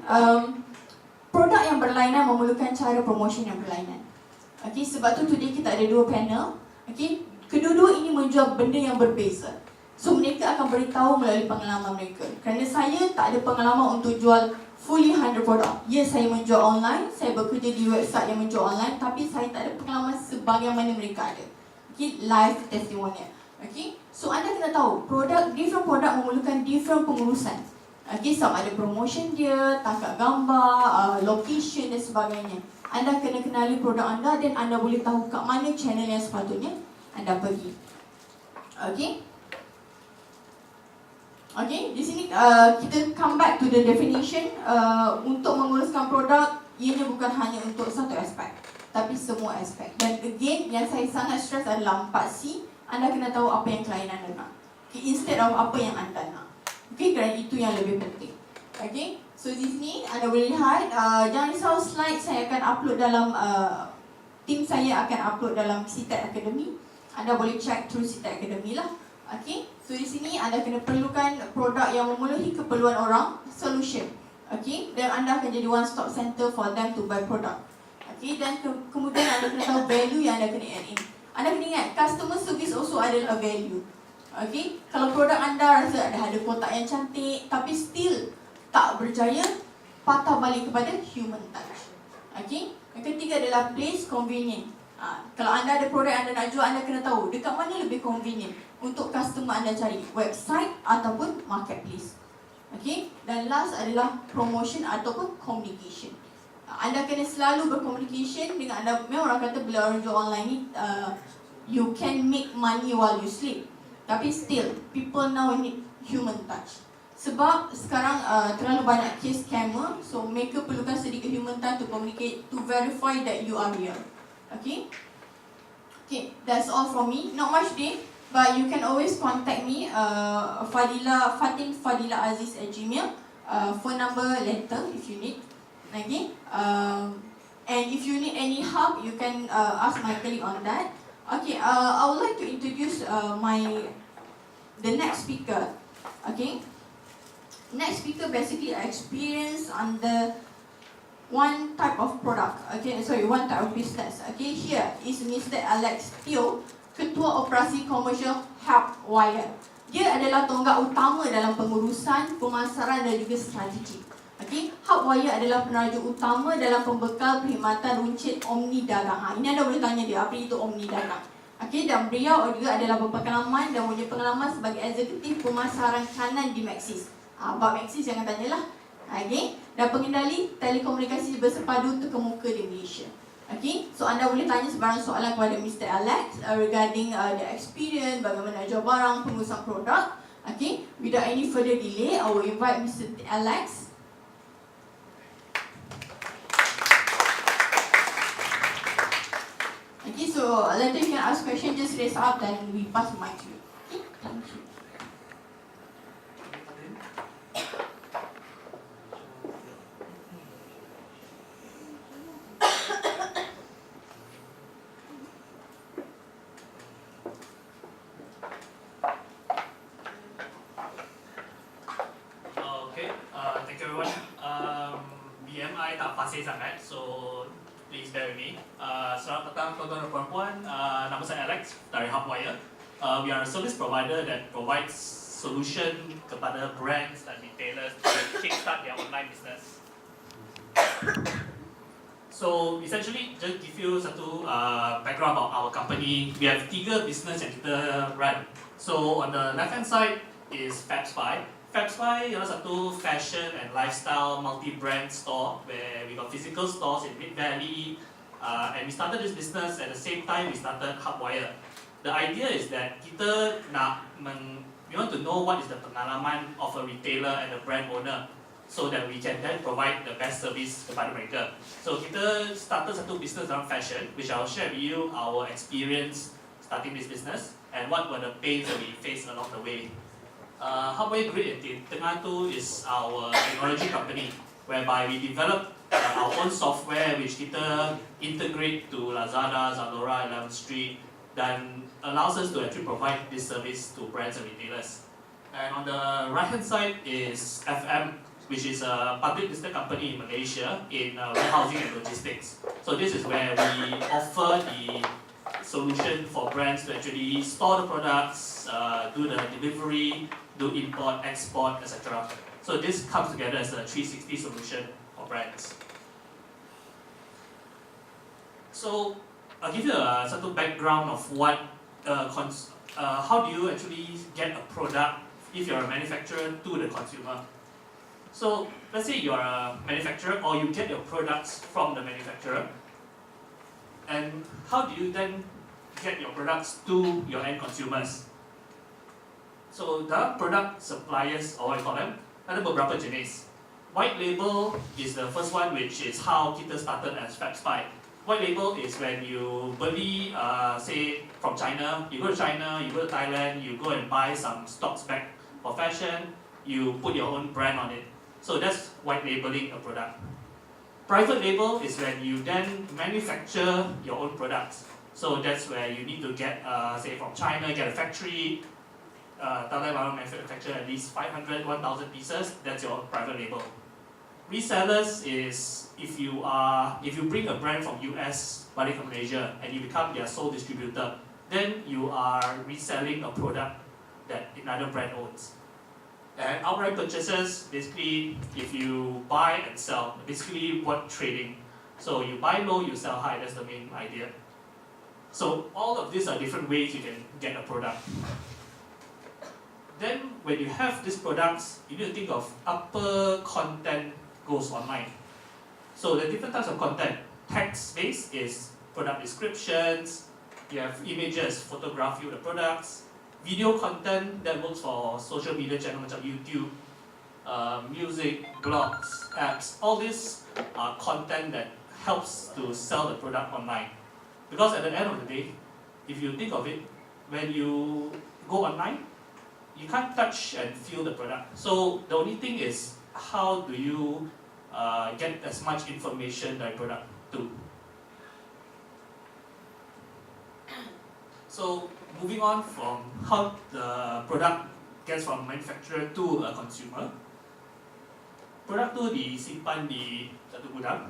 produk yang berlainan memerlukan cara promotion yang berlainan. Okay, sebab tu today kita ada dua panel. Okay, kedua-dua ini menjual benda yang berbeza. So mereka akan beritahu melalui pengalaman mereka. Kerana saya tak ada pengalaman untuk jual fully 100 produk. Ya, saya menjual online, saya bekerja di website yang menjual online, tapi saya tak ada pengalaman sebagaimana mereka ada. Okay, live testimonial. Okay, so anda kena tahu different produk memerlukan different pengurusan. Okay, sama ada promotion dia, tangkap gambar, location dan sebagainya. Anda kena kenali produk anda dan anda boleh tahu kat mana channel yang sepatutnya anda pergi. Okay. Okay, di sini kita come back to the definition. Untuk menguruskan produk, ianya bukan hanya untuk satu aspek, tapi semua aspek. Dan again, yang saya sangat stress adalah 4C. Anda kena tahu apa yang klien anda nak. Okay, instead of apa yang anda nak. Okay, kerana itu yang lebih penting. Okay, so di sini anda boleh lihat, jangan risau slide saya akan upload dalam, tim saya akan upload dalam SITEC Academy. Anda boleh check through SITEC Academy lah. Okay, so di sini anda kena perlukan produk yang memenuhi keperluan orang, solution. Okay, dan anda akan jadi one stop center for them to buy product. Okay, dan kemudian anda kena tahu value yang anda kena add in. Anda kena ingat, customer service also adalah a value. Okay, kalau produk anda rasa ada kotak yang cantik tapi still tak berjaya, patah balik kepada human touch. Okay, yang ketiga adalah place convenient. Kalau anda ada produk anda nak jual, anda kena tahu dekat mana lebih convenient untuk customer anda cari, website ataupun marketplace. Okay, dan last adalah promotion ataupun communication. Anda kena selalu berkomunikasi dengan anda. Memang orang kata bila orang jual online ni, you can make money while you sleep. Tapi still, people now need human touch. Sebab sekarang terlalu banyak case scammer, so mereka perlukan sedikit human touch to communicate, to verify that you are real. Okay, okay, that's all from me. Not much day. But you can always contact me, Fatin Fadila Aziz at Gmail. Phone number later if you need. Okay. And if you need any help, you can ask my colleague on that. Okay. I would like to introduce the next speaker. Okay. Next speaker basically experience under one type of product. Okay. Sorry, one type of business. Okay. Here is Mr. Alex Teo, Ketua Operasi Komersial Hubwire. Dia adalah tonggak utama dalam pengurusan, pemasaran dan juga strategi. Okay, Hubwire adalah peneraju utama dalam pembekal perkhidmatan runcit Omni Dagang. Ini anda boleh tanya dia, apa itu Omni Dagang? Okay, dan beliau juga adalah berpengalaman dan punya pengalaman sebagai eksekutif pemasaran kanan di Maxis. Abang Maxis jangan tanyalah. Okay, dan pengendali telekomunikasi bersepadu terkemuka di Malaysia. Okay, so anda boleh tanya sebarang soalan kepada Mr. Alex regarding the experience, bagaimana jual barang, pengurusan produk. Okay, without any further delay, I will invite Mr. Alex. Okay, so later you can ask question, just raise up then we pass the mic to you. Okay, thank you. BMI tak fasih sangat, so please bear with me. Selamat petang tuan-tuan dan puan-puan. Nama saya Alex dari Hubwire. We are a service provider that provides solution kepada brands dan retailers to kickstart their online business. So essentially, just give you satu background about our company. We have 3 business yang kita run. So on the left hand side is Fabspy. Fabspy ialah satu fashion and lifestyle multi-brand store where we got physical stores in Mid-Valley, and we started this business at the same time we started Hubwire. The idea is that kita we want to know what is the pengalaman of a retailer and a brand owner, so that we can then provide the best service kepada mereka. So kita started satu business around fashion, which I will share with you our experience starting this business and what were the pains that we faced along the way. Hubwire Grid di tengah tu is our technology company, whereby we develop our own software which kita integrate to Lazada, Zalora, 11th Street, dan allows us to actually provide this service to brands and retailers. And on the right hand side is FM, which is a public listed company in Malaysia in warehousing and logistics. So this is where we offer the solution for brands to actually store the products, do the delivery, do import, export, etc. So this comes together as a 360 solution for brands. So I'll give you a sort background of what, how do you actually get a product if you're a manufacturer to the consumer. So let's say you are a manufacturer or you get your products from the manufacturer, and how do you then get your products to your end consumers? So dalam product suppliers, or what you call them, ada beberapa jenis. White label is the first one, which is how kita started as Fabspy. White label is when you beli, say from China, you go to China, you go to Thailand, you go and buy some stocks back for fashion, you put your own brand on it. So that's white labeling a product. Private label is when you then manufacture your own products. So that's where you need to get, say from China, get a factory, manufacture at least 500, 1,000 pieces, that's your private label. Resellers is if you bring a brand from US balik ke Malaysia and you become their sole distributor, then you are reselling a product that another brand owns. And outright purchases, basically if you buy and sell, basically what trading. So you buy low, you sell high, that's the main idea. So all of these are different ways you can get a product. Then when you have these products, you need to think of upper content goes online. So the different types of content. Text-based is product descriptions, you have images, photography of the products, video content that works for social media channel macam YouTube, music, blogs, apps, all these are content that helps to sell the product online. Because at the end of the day, if you think of it, when you go online, you can't touch and feel the product. So the only thing is, how do you get as much information that product too? So moving on from how the product gets from manufacturer to a consumer, produk tu disimpan di satu gudang.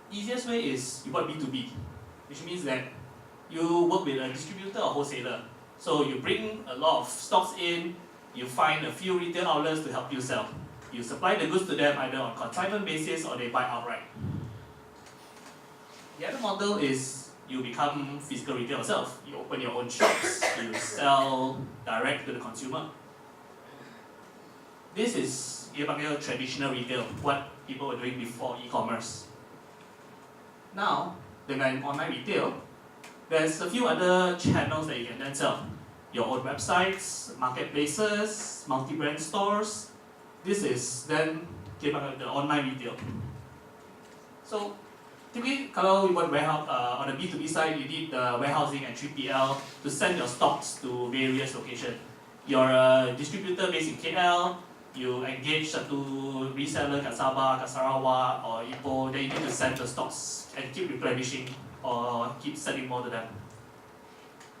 Easiest way is you buat B2B, which means that you work with a distributor or wholesaler. So you bring a lot of stocks in, you find a few retail outlets to help you sell. You supply the goods to them either on consignment basis or they buy outright. The other model is you become physical retail yourself. You open your own shops, you sell direct to the consumer. This is dia panggil traditional retail, what people were doing before e-commerce. Now, dengan online retail, there's a few other channels that you can then sell. Your own websites, marketplaces, multi-brand stores. This is then dia panggil the online retail. So, typically, kalau you want warehouse on the B2B side, you need the warehousing and 3PL to send your stocks to various locations. You're a distributor based in KL, you engage satu reseller kat Sabah, kat Sarawak or Ipoh, then you need to send the stocks and keep replenishing or keep selling more to them.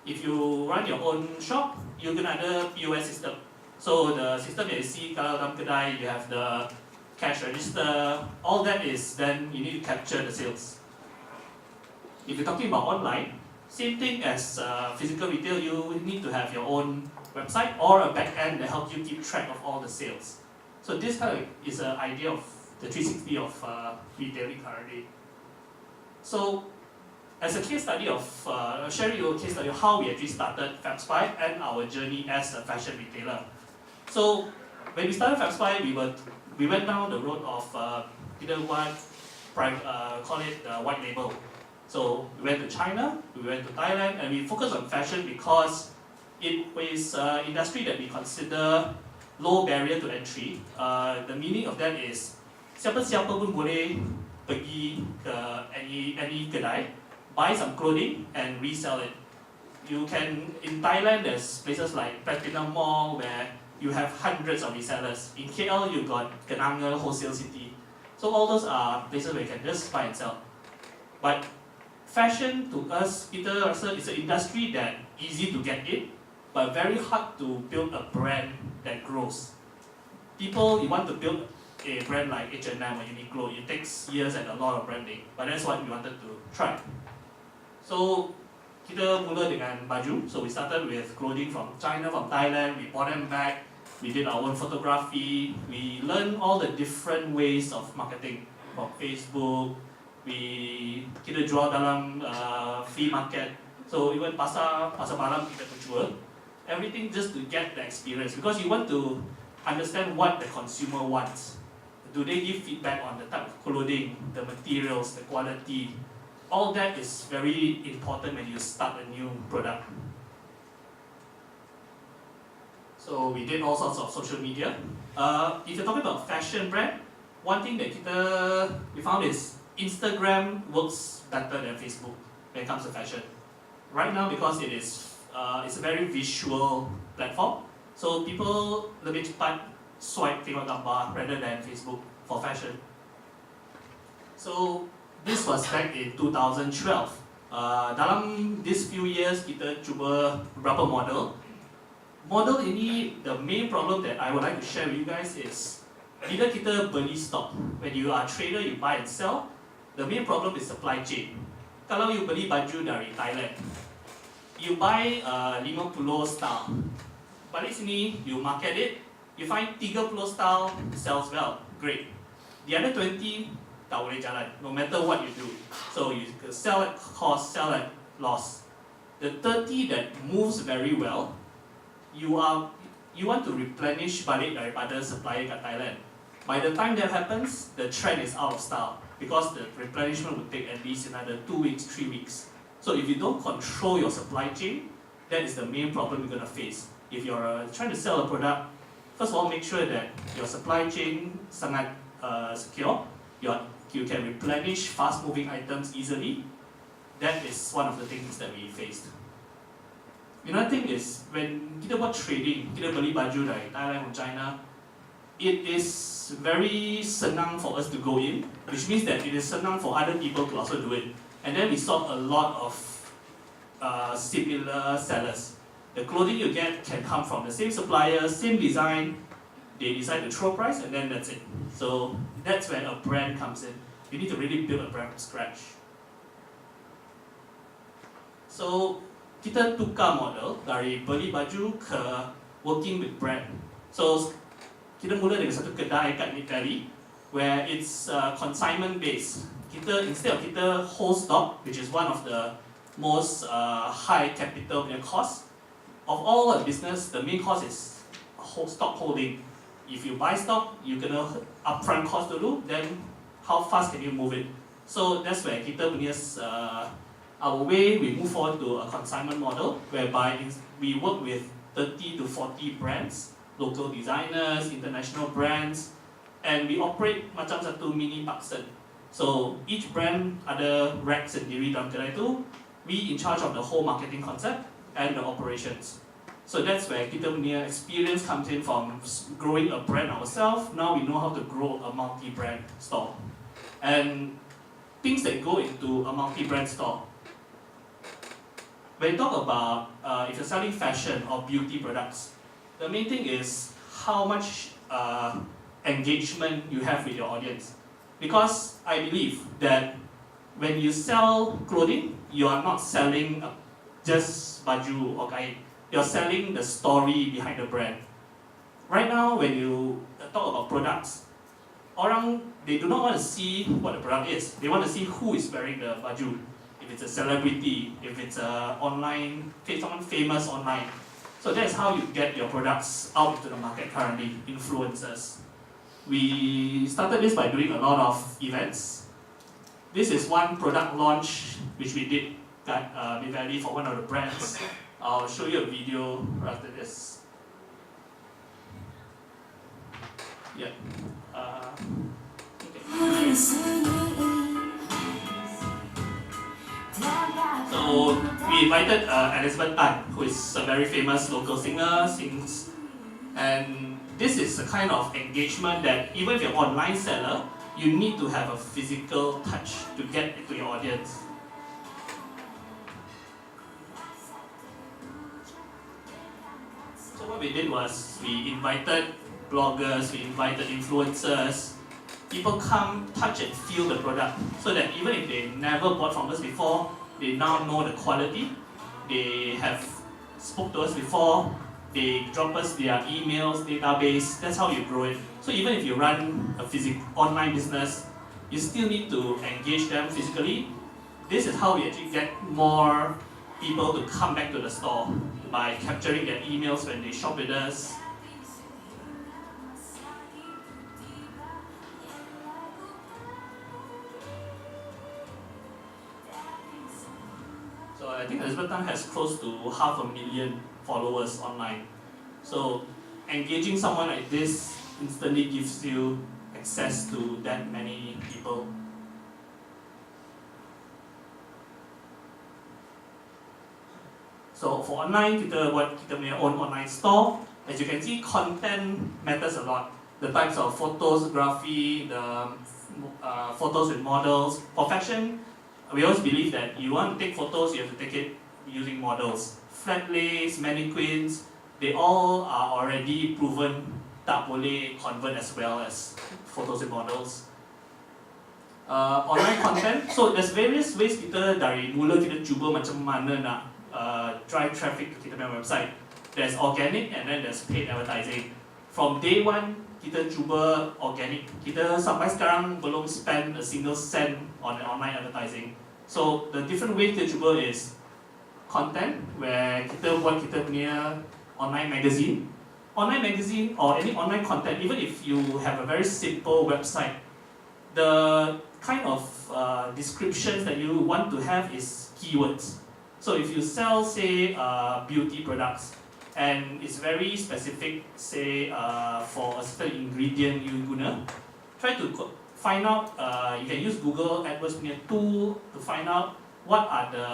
If you run your own shop, you're gonna ada POS system. So the system that you see kalau dalam kedai, you have the cash register, all that is then you need to capture the sales. If you're talking about online, same thing as physical retail, you need to have your own website or a back end that helps you keep track of all the sales. So this kind of is an idea of the 360 of retailing currently. So as a case study of, sharing you a case study of how we actually started FabSpy and our journey as a fashion retailer. So when we started FabSpy, we went down the road of either one, call it white label. So we went to China, we went to Thailand, and we focused on fashion because it is an industry that we consider low barrier to entry. The meaning of that is siapa-siapa pun boleh pergi ke any kedai, buy some clothing and resell it. You can, in Thailand, there's places like Platinum Mall where you have hundreds of resellers. In KL, you got Kenanga Wholesale City. So all those are places where you can just buy and sell. But fashion to us, kita rasa it's an industry that easy to get in, but very hard to build a brand that grows. People, you want to build a brand like H&M or Uniqlo, it takes years and a lot of branding, but that's what we wanted to try. So kita mula dengan baju, so we started with clothing from China, from Thailand, we bought them back, we did our own photography, we learned all the different ways of marketing, from Facebook, kita jual dalam flea market, so even pasar malam kita pun jual. Everything just to get the experience, because you want to understand what the consumer wants. Do they give feedback on the type of clothing, the materials, the quality? All that is very important when you start a new product. So we did all sorts of social media. If you're talking about fashion brand, one thing that we found is Instagram works better than Facebook when it comes to fashion. Right now, because it's a very visual platform, so people lebih cepat swipe tengok gambar rather than Facebook for fashion. So this was back in 2012. Dalam these few years kita cuba beberapa model. Model ini, the main problem that I would like to share with you guys is bila kita beli stock, when you are a trader, you buy and sell, the main problem is supply chain. Kalau you beli baju dari Thailand, you buy 50 style, balik sini, you market it, you find 30 style sells well, great. The other 20 tak boleh jalan, no matter what you do. So you sell at cost, sell at loss. The 30 that moves very well, you want to replenish balik daripada supplier kat Thailand. By the time that happens, the trend is out of style because the replenishment would take at least another 2 weeks, 3 weeks. So if you don't control your supply chain, that is the main problem you're going to face. If you're trying to sell a product, first of all, make sure that your supply chain sangat secure. You can replenish fast-moving items easily. That is one of the things that we faced. Another thing is, when kita buat trading, kita beli baju dari Thailand or China, it is very senang for us to go in, which means that it is senang for other people to also do it. And then we saw a lot of similar sellers. The clothing you get can come from the same supplier, same design. They decide to throw price and then that's it. So that's when a brand comes in. You need to really build a brand from scratch. So kita tukar model dari beli baju ke working with brand. So kita mula dengan satu kedai kat Mid Valley where it's consignment based. Instead of kita hold stock, which is one of the most high capital cost of all the business, the main cost is stock holding. If you buy stock, you gonna upfront cost dulu, then how fast can you move it? So that's where kita punya our way we move forward to a consignment model whereby we work with 30 to 40 brands, local designers, international brands, and we operate macam satu mini Parkson. So each brand ada rack sendiri dalam kedai tu. We in charge of the whole marketing concept and the operations. So that's where kita punya experience comes in from growing a brand ourselves. Now we know how to grow a multi-brand store. And things that go into a multi-brand store. When you talk about if you're selling fashion or beauty products, the main thing is how much engagement you have with your audience. Because I believe that when you sell clothing, you are not selling just baju or kain. You're selling the story behind the brand. Right now, when you talk about products, they do not want to see what the product is. They want to see who is wearing the baju. If it's a celebrity, if it's someone famous online. So that's how you get your products out into the market currently, influencers. We started this by doing a lot of events. This is one product launch which we did at Mid Valley for one of the brands. I'll show you a video right after this. Yeah. Okay. So we invited Elizabeth Tan, who is a very famous local singer, sings, and this is the kind of engagement that even if you're an online seller, you need to have a physical touch to get into your audience. So what we did was we invited bloggers, we invited influencers. People come, touch and feel the product so that even if they never bought from us before, they now know the quality. They have spoke to us before, they drop us their emails, database, that's how you grow it. So even if you run a online business, you still need to engage them physically. This is how we actually get more people to come back to the store by capturing their emails when they shop with us. So I think Elizabeth Tan has close to 500,000 followers online. So engaging someone like this instantly gives you access to that many people. So for online, kita punya own online store. As you can see, content matters a lot. The types of photography, the photos with models. For fashion, we always believe that you want to take photos, you have to take it using models. Flat lays, mannequins, they all are already proven tak boleh convert as well as photos and models. Online content, so there's various ways kita dari mula kita cuba macam mana nak drive traffic to kita punya website. There's organic and then there's paid advertising. From day one, kita cuba organic. Kita sampai sekarang belum spend a single cent on online advertising. So the different way kita cuba is content, where kita buat kita punya online magazine. Online magazine or any online content, even if you have a very simple website, the kind of descriptions that you want to have is keywords. So if you sell, say, beauty products, and it's very specific, say, for a certain ingredient you guna, try to find out, you can use Google AdWords punya tool to find out what are the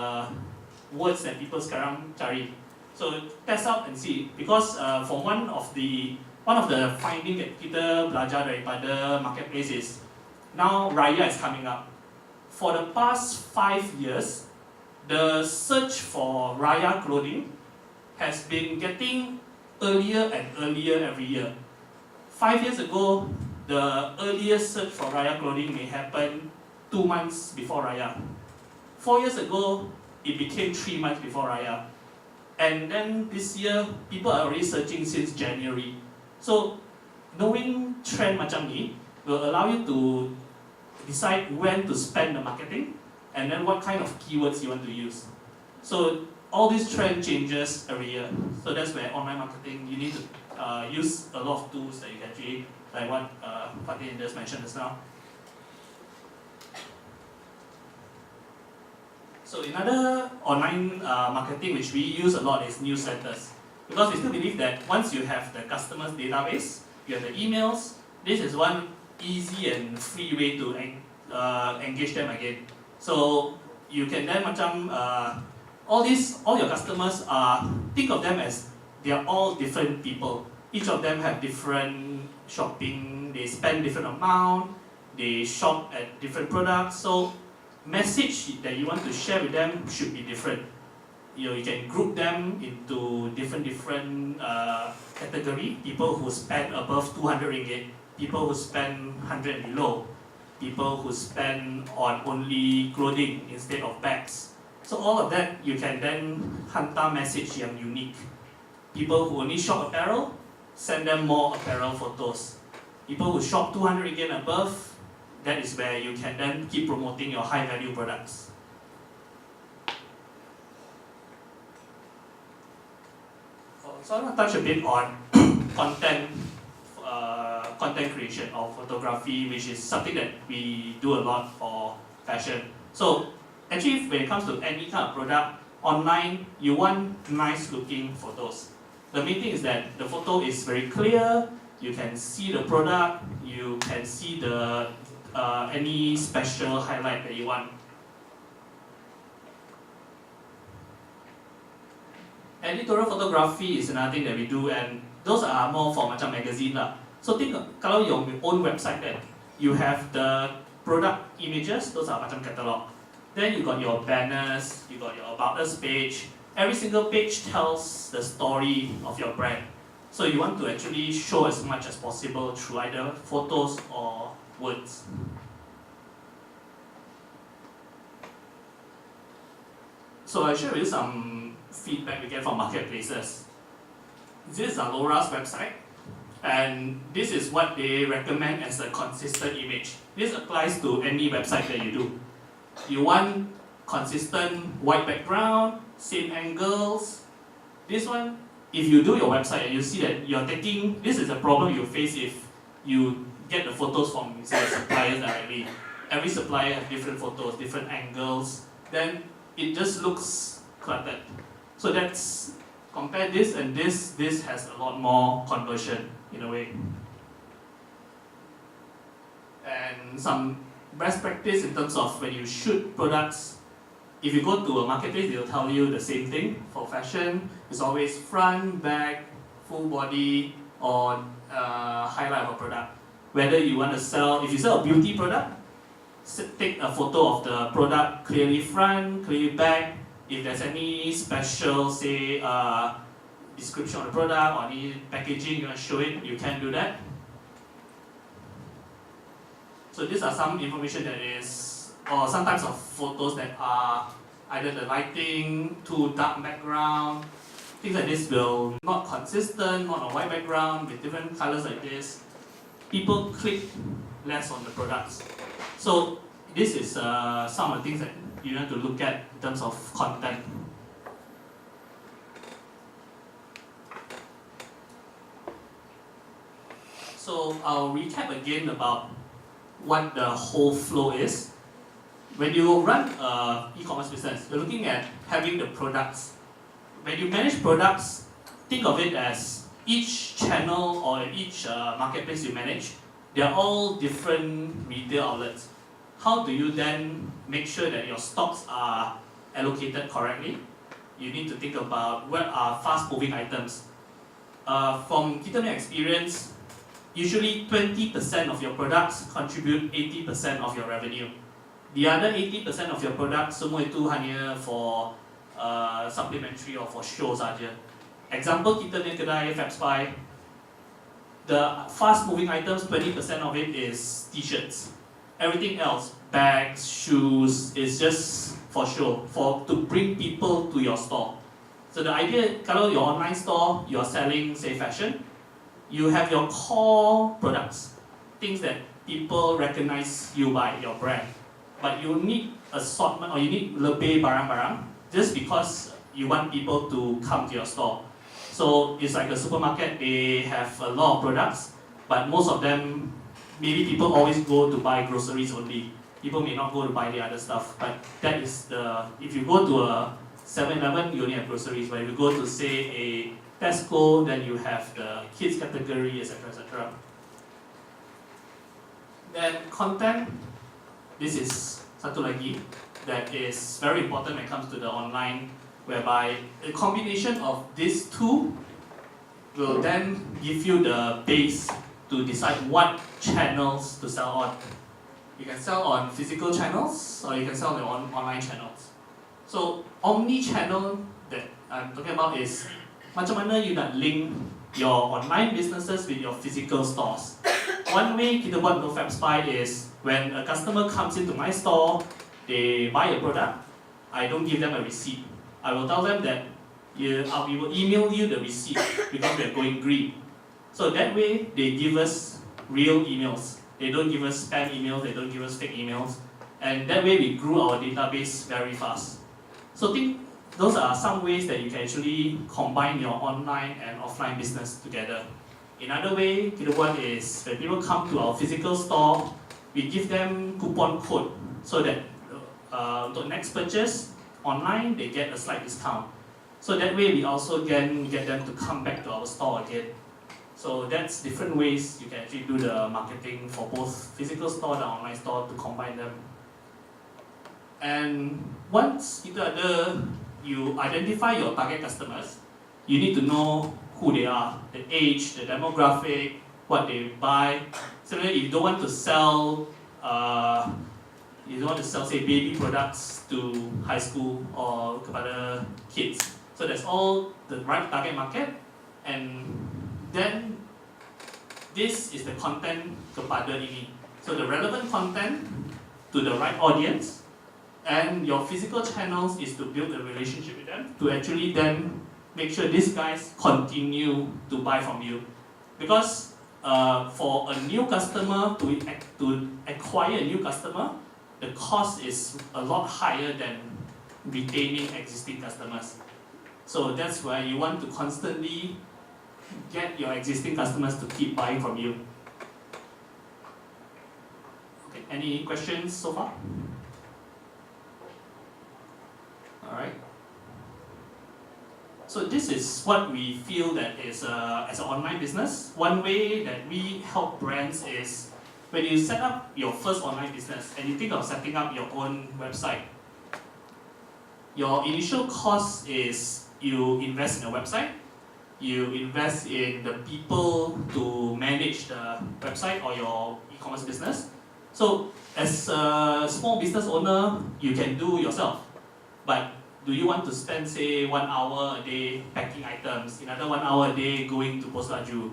words that people sekarang cari. So test out and see, because for one of the finding that kita belajar daripada marketplace is, now Raya is coming up. For the past 5 years, the search for Raya clothing has been getting earlier and earlier every year. 5 years ago, the earliest search for Raya clothing may happen 2 months before Raya. 4 years ago, it became 3 months before Raya. And then this year, people are already searching since January. So knowing trend macam ni will allow you to decide when to spend the marketing and then what kind of keywords you want to use. So all these trend changes every year. So that's where online marketing, you need to use a lot of tools that you can actually, like what Fatih just mentioned just now. So another online marketing which we use a lot is newsletters. Because we still believe that once you have the customer's database, you have the emails, this is one easy and free way to engage them again. So you can then macam all your customers think of them as they are all different people. Each of them have different shopping, they spend different amount, they shop at different products. So message that you want to share with them should be different. You can group them into different category. People who spend above 200 ringgit, people who spend 100 below, people who spend on only clothing instead of bags. So all of that you can then hantar message yang unique. People who only shop apparel, send them more apparel photos. People who shop 200 ringgit and above, that is where you can then keep promoting your high value products. So I want to touch a bit on content creation or photography, which is something that we do a lot for fashion. So actually when it comes to any kind of product, online you want nice looking photos. The main thing is that the photo is very clear, you can see the product, you can see the any special highlight that you want. Editorial photography is another thing that we do, and those are more for macam magazine lah. So think kalau your own website then you have the product images, those are macam catalog. Then you got your banners, you got your about us page. Every single page tells the story of your brand. So you want to actually show as much as possible through either photos or words. So I share with you some feedback we get from marketplaces. This is Alora's website, and this is what they recommend as a consistent image. This applies to any website that you do. You want consistent white background, same angles. This one, if you do your website and you see that you're taking, this is a problem you face if you get the photos from, say, suppliers directly. Every supplier has different photos, different angles, then it just looks cluttered. So that's, compare this and this has a lot more conversion in a way. And some best practice in terms of when you shoot products, if you go to a marketplace, they'll tell you the same thing. For fashion, it's always front, back, full body, or highlight of a product. Whether you want to sell, if you sell a beauty product, take a photo of the product clearly front, clearly back. If there's any special, say, description of the product or any packaging you want to show it, you can do that. So these are some information that is, or some types of photos that are either the lighting, too dark background, things like this will not consistent, not a white background with different colors like this. People click less on the products. So this is some of the things that you have to look at in terms of content. So I'll recap again about what the whole flow is. When you run an e-commerce business, you're looking at having the products. When you manage products, think of it as each channel or each marketplace you manage, they are all different retail outlets. How do you then make sure that your stocks are allocated correctly? You need to think about what are fast-moving items. From kita punya experience, usually 20% of your products contribute 80% of your revenue. The other 80% of your products semua itu hanya for supplementary or for show saja. Example kita punya kedai FabSpy, the fast-moving items, 20% of it is t-shirts. Everything else, bags, shoes, is just for show, to bring people to your store. So the idea, kalau your online store, you're selling, say, fashion, you have your core products, things that people recognize you by, your brand. But you need assortment or you need lebih barang-barang just because you want people to come to your store. So it's like a supermarket, they have a lot of products, but most of them, maybe people always go to buy groceries only. People may not go to buy the other stuff, but that is if you go to a 7-Eleven, you only have groceries, but if you go to, say, a Tesco, then you have the kids category, etc., etc. Then content, this is satu lagi that is very important when it comes to the online, whereby a combination of these two will then give you the base to decide what channels to sell on. You can sell on physical channels or you can sell on online channels. So omni-channel that I'm talking about is macam mana you nak link your online businesses with your physical stores. One way kita buat untuk FabSpy is when a customer comes into my store, they buy a product, I don't give them a receipt. I will tell them that we will email you the receipt because we are going green. So that way they give us real emails. They don't give us spam emails, they don't give us fake emails. And that way we grew our database very fast. So think those are some ways that you can actually combine your online and offline business together. Another way kita buat is when people come to our physical store, we give them coupon code so that untuk next purchase online they get a slight discount. So that way we also can get them to come back to our store again. So that's different ways you can actually do the marketing for both physical store and online store to combine them. And once you identify your target customers, you need to know who they are, the age, the demographic, what they buy. Similarly, if you don't want to sell, say baby products to high school or kepada kids. So that's all the right target market, and then this is the content kepada ini. So the relevant content to the right audience, and your physical channels is to build a relationship with them to actually then make sure these guys continue to buy from you. Because for a new customer to acquire a new customer, the cost is a lot higher than retaining existing customers. So that's why you want to constantly get your existing customers to keep buying from you. Okay, any questions so far? Alright. So this is what we feel that is as an online business. One way that we help brands is when you set up your first online business and you think of setting up your own website, your initial cost is you invest in a website, you invest in the people to manage the website or your e-commerce business. So as a small business owner, you can do yourself. But do you want to spend, say, 1 hour a day packing items, another 1 hour a day going to Post Laju?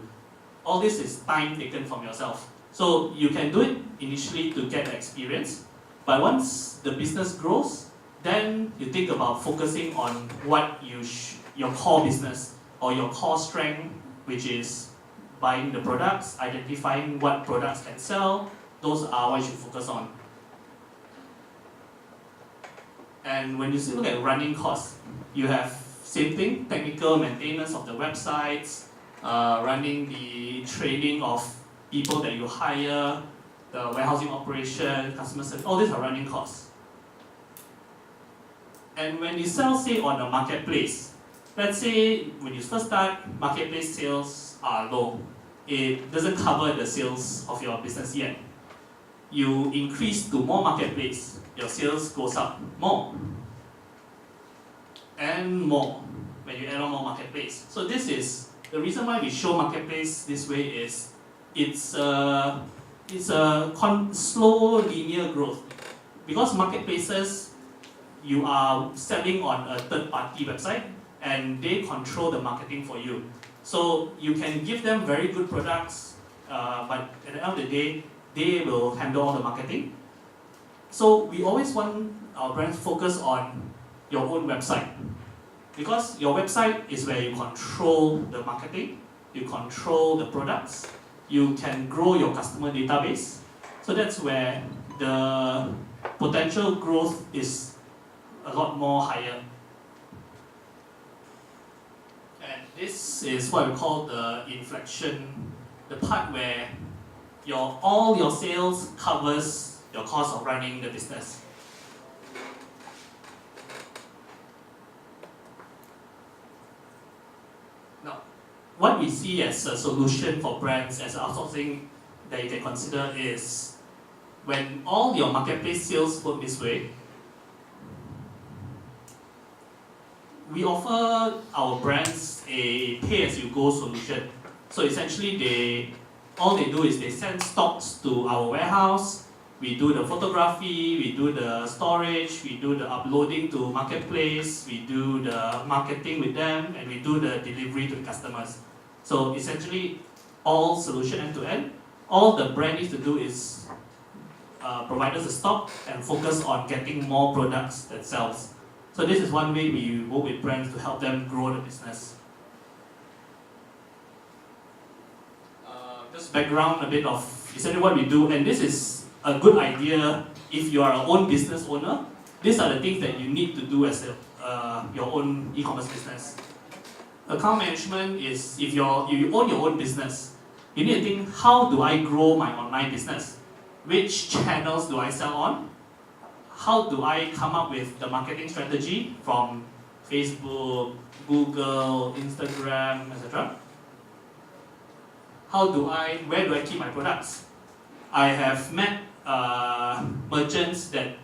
All this is time taken from yourself. So you can do it initially to get the experience, but once the business grows, then you think about focusing on what your core business or your core strength, which is buying the products, identifying what products can sell. Those are what you should focus on. And when you look at running costs, you have same thing, technical maintenance of the websites, running the training of people that you hire, the warehousing operation, customer service, all these are running costs. And when you sell, say, on a marketplace, let's say when you first start, marketplace sales are low. It doesn't cover the sales of your business yet. You increase to more marketplace, your sales goes up more and more when you add on more marketplace. So this is the reason why we show marketplace this way is it's a slow linear growth, because marketplaces, you are selling on a third-party website and they control the marketing for you. So you can give them very good products, but at the end of the day, they will handle all the marketing. So we always want our brands to focus on your own website, because your website is where you control the marketing, you control the products, you can grow your customer database. So that's where the potential growth is a lot more higher. And this is what we call the inflection, the part where all your sales covers your cost of running the business. Now, what we see as a solution for brands as outsourcing that you can consider is when all your marketplace sales work this way, we offer our brands a pay-as-you-go solution. So essentially, all they do is they send stocks to our warehouse, we do the photography, we do the storage, we do the uploading to marketplace, we do the marketing with them, and we do the delivery to the customers. So essentially, all solution end-to-end. All the brand needs to do is provide us a stock and focus on getting more products that sells. So this is one way we work with brands to help them grow the business. Just background a bit of essentially what we do, and this is a good idea if you are an own business owner. These are the things that you need to do as your own e-commerce business. Account management is if you own your own business, you need to think, how do I grow my online business? Which channels do I sell on? How do I come up with the marketing strategy from Facebook, Google, Instagram, etc.? Where do I keep my products? I have met merchants that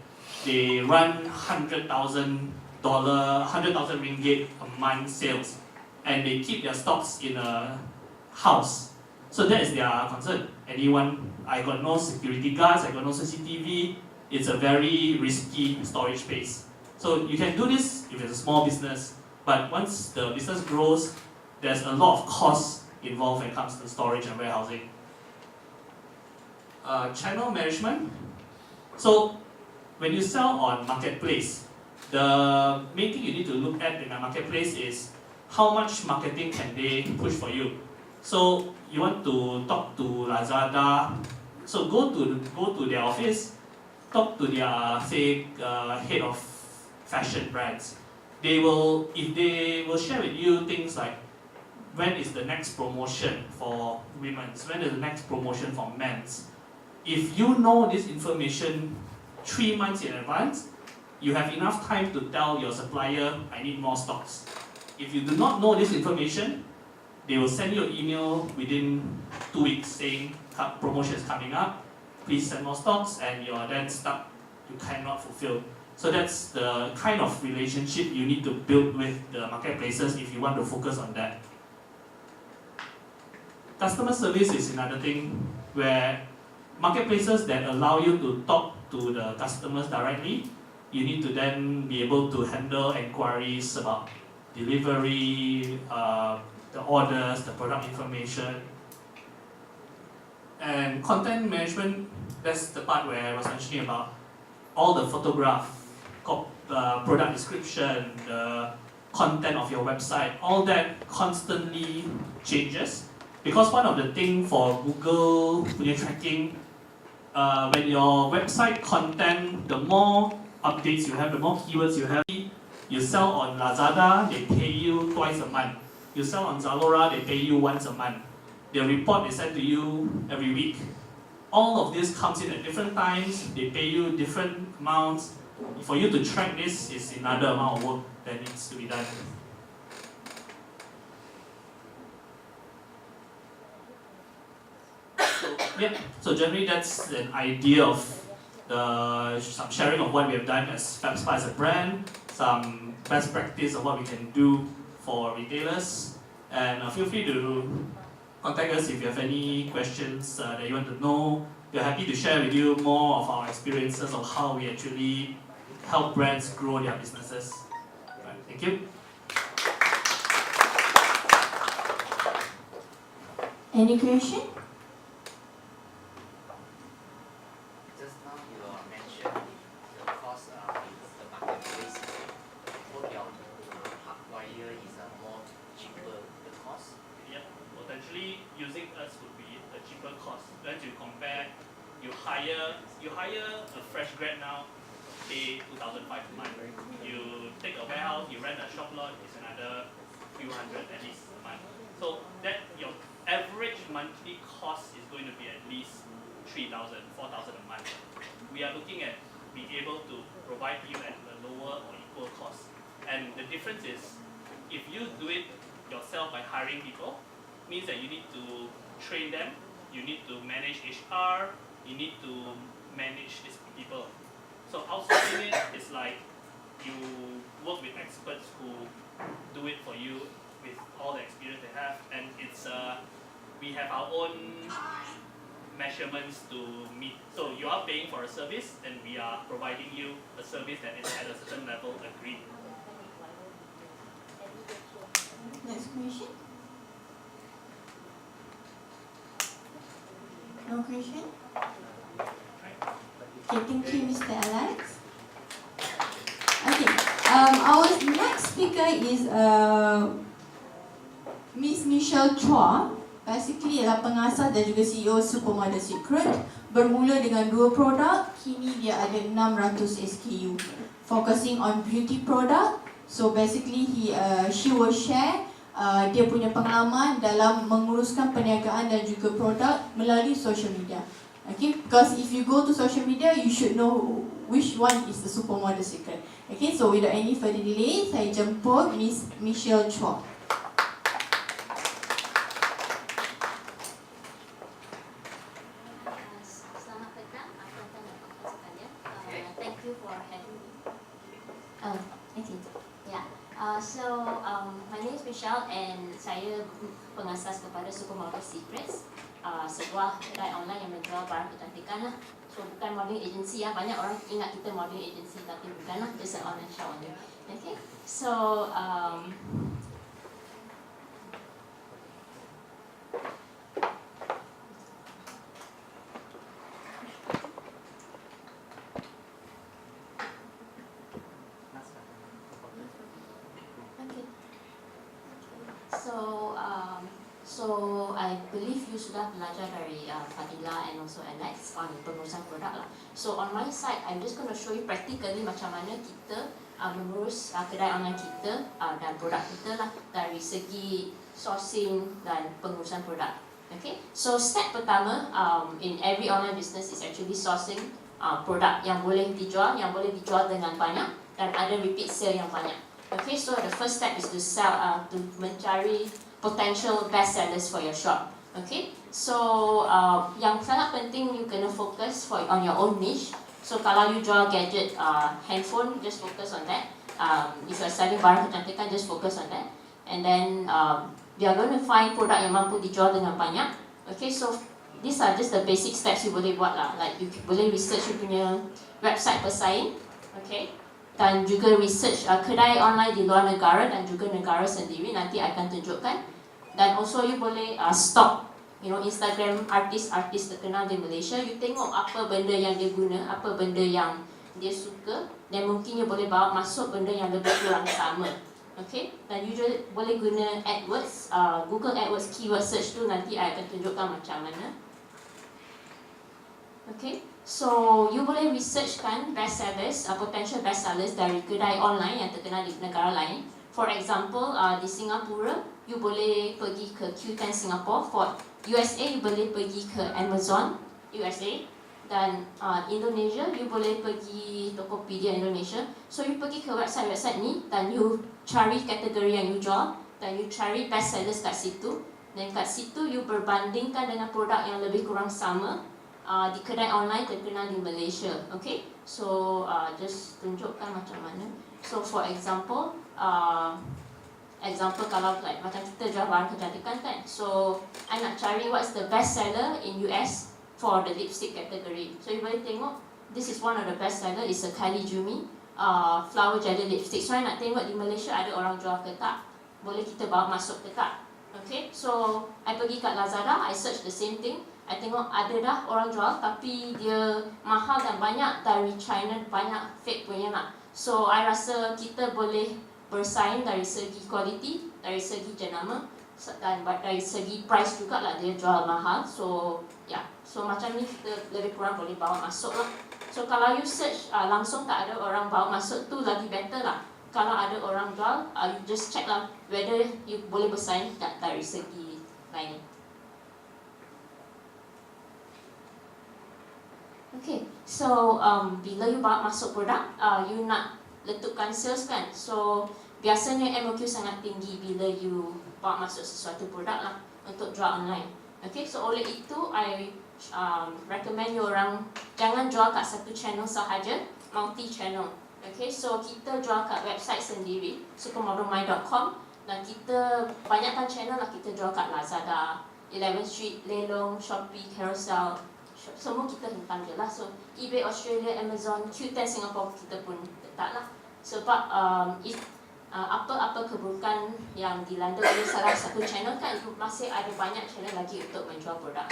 they run $100,000 ringgit a month sales, and they keep their stocks in a house. So that is their concern. I got no security guards, I got no CCTV. It's a very risky storage space. So you can do this if it's a small business, but once the business grows, there's a lot of costs involved when it comes to storage and warehousing. Channel management. So when you sell on marketplace, the main thing you need to look at in a marketplace is how much marketing can they push for you. So you want to talk to Lazada, so go to their office, talk to their head of fashion brands. If they will share with you things like when is the next promotion for women's, when is the next promotion for men's. If you know this information 3 months in advance, you have enough time to tell your supplier, I need more stocks. If you do not know this information, they will send you an email within 2 weeks saying promotion is coming up, please send more stocks, and you are then stuck, you cannot fulfill. So that's the kind of relationship you need to build with the marketplaces if you want to focus on that. Customer service is another thing where marketplaces that allow you to talk to the customers directly you need to then be able to handle inquiries about delivery, the orders, the product information. And content management, that's the part where I was mentioning about all the photograph, product description, the content of your website, all that constantly changes. Because one of the things for Google punya tracking, when your website content, the more updates you have, the more keywords you have. You sell on Lazada, they pay you twice a month. You sell on Zalora, they pay you once a month. The report is sent to you every week. All of this comes in at different times, they pay you different amounts. For you to track this is another amount of work that needs to be done. So generally that's an idea of some sharing of what we have done as FabSpa as a brand, some best practice of what we can do for retailers, and feel free to contact us if you have any questions that you want to know. We are happy to share with you more of our experiences of how we actually help brands grow their businesses. Right, thank you. Any question? Just now you mentioned the cost is the marketplace. What your hardwire is more cheaper the cost. Yep, potentially using us would be a cheaper cost. Then you compare, you hire a fresh grad now, pay 2,500 a month. You take a warehouse, you rent a shop lot, it's another few hundred at least a month. So that your average monthly cost is going to be at least 3,000, 4,000 a month. We are looking at being able to provide you at a lower or equal cost. And the difference is, if you do it yourself by hiring people, means that you need to train them, you need to manage HR, you need to manage these people. So outsourcing it is like you work with experts who do it for you with all the experience they have, and it's we have our own measurements to meet. So you are paying for a service, and we are providing you a service that is at a certain level agreed. Next question. No question? Okay, thank you, Mr. Alex. Okay, our next speaker is Miss Michelle Chua. Basically ialah pengasas dan juga CEO Supermodel Secret. Bermula dengan 2 produk, kini dia ada 600 SKU. Focusing on beauty product. So basically she will share dia punya pengalaman dalam menguruskan perniagaan dan juga produk melalui social media. Okay, because if you go to social media, you should know which one is the Supermodel Secret. Okay, so without any further delay, saya jemput Miss Michelle Chua. Selamat petang, tuan-tuan dan puan-puan sekalian. Thank you for having me. Okay. Yeah. My name is Michelle and saya pengasas kepada Supermodel Secrets, sebuah kedai online yang menjual barang kecantikan lah. So bukan modeling agency ya. Banyak orang ingat kita modeling agency tapi bukan lah. Just an online shop only. Okay. So So I believe you sudah belajar dari Fadila and also Alex on pengurusan produk lah. So on my side, I'm just going to show you practically macam mana kita mengurus kedai online kita dan produk kita lah dari segi sourcing dan pengurusan produk. Okay, so step pertama in every online business is actually sourcing produk yang boleh dijual dengan banyak dan ada repeat sale yang banyak. Okay, so the first step is to sell to mencari potential best sellers for your shop. Okay, so yang sangat penting you kena fokus on your own niche. So kalau you jual gadget, handphone, just focus on that. If you're selling barang kecantikan, just focus on that. And then you are going to find produk yang mampu dijual dengan banyak. Okay, so these are just the basic steps you boleh buat lah. Like you boleh research you punya website pesaing. Okay, dan juga research kedai online di luar negara dan juga negara sendiri, nanti I akan tunjukkan. Dan also you boleh stalk Instagram artis-artis terkenal di Malaysia. You tengok apa benda yang dia guna, apa benda yang dia suka, dan mungkin you boleh bawa masuk benda yang lebih kurang sama. Okay, dan you boleh guna AdWords, Google AdWords keyword search tu nanti I akan tunjukkan macam mana. Okay, so you boleh researchkan best sellers, potential best sellers dari kedai online yang terkenal di negara lain. For example, di Singapura, you boleh pergi ke Q10 Singapore. For USA, you boleh pergi ke Amazon USA. Dan Indonesia, you boleh pergi Tokopedia Indonesia. So you pergi ke website-website ni dan you cari kategori yang you jual, dan you cari best sellers kat situ. Dan kat situ you berbandingkan dengan produk yang lebih kurang sama di kedai online terkenal di Malaysia. Okay, so just tunjukkan macam mana. So for example, kalau like macam kita jual barang kecantikan kan, so I nak cari what's the best seller in US for the lipstick category. So you boleh tengok, this is one of the best seller, is a Kylie Jumi flower jelly lipstick. So I nak tengok di Malaysia ada orang jual ke tak, boleh kita bawa masuk ke tak. Okay, so I pergi kat Lazada, I search the same thing, I tengok ada dah orang jual tapi dia mahal dan banyak dari China, banyak fake punya nak. So I rasa kita boleh bersaing dari segi quality, dari segi jenama, dan dari segi price juga lah dia jual mahal. So yeah, so macam ni kita lebih kurang boleh bawa masuk lah. So kalau you search langsung tak ada orang bawa masuk tu lagi better lah. Kalau ada orang jual, you just check lah whether you boleh bersaing tak dari segi lain. Okay, so bila you bawa masuk produk, you nak letupan sales kan. So biasanya MOQ sangat tinggi bila you bawa masuk sesuatu produk lah untuk jual online. Okay, so oleh itu I recommend you orang jangan jual kat satu channel sahaja, multi channel. Okay, so kita jual kat website sendiri, supermodelmy.com, dan kita banyakkan channel lah, kita jual kat Lazada, 11th Street, Lelong, Shopee, Carousel, semua kita hentam je lah. So eBay Australia, Amazon, Q10 Singapore kita pun letak lah. Sebab apa-apa keburukan yang dilanda oleh salah satu channel kan, masih ada banyak channel lagi untuk menjual produk.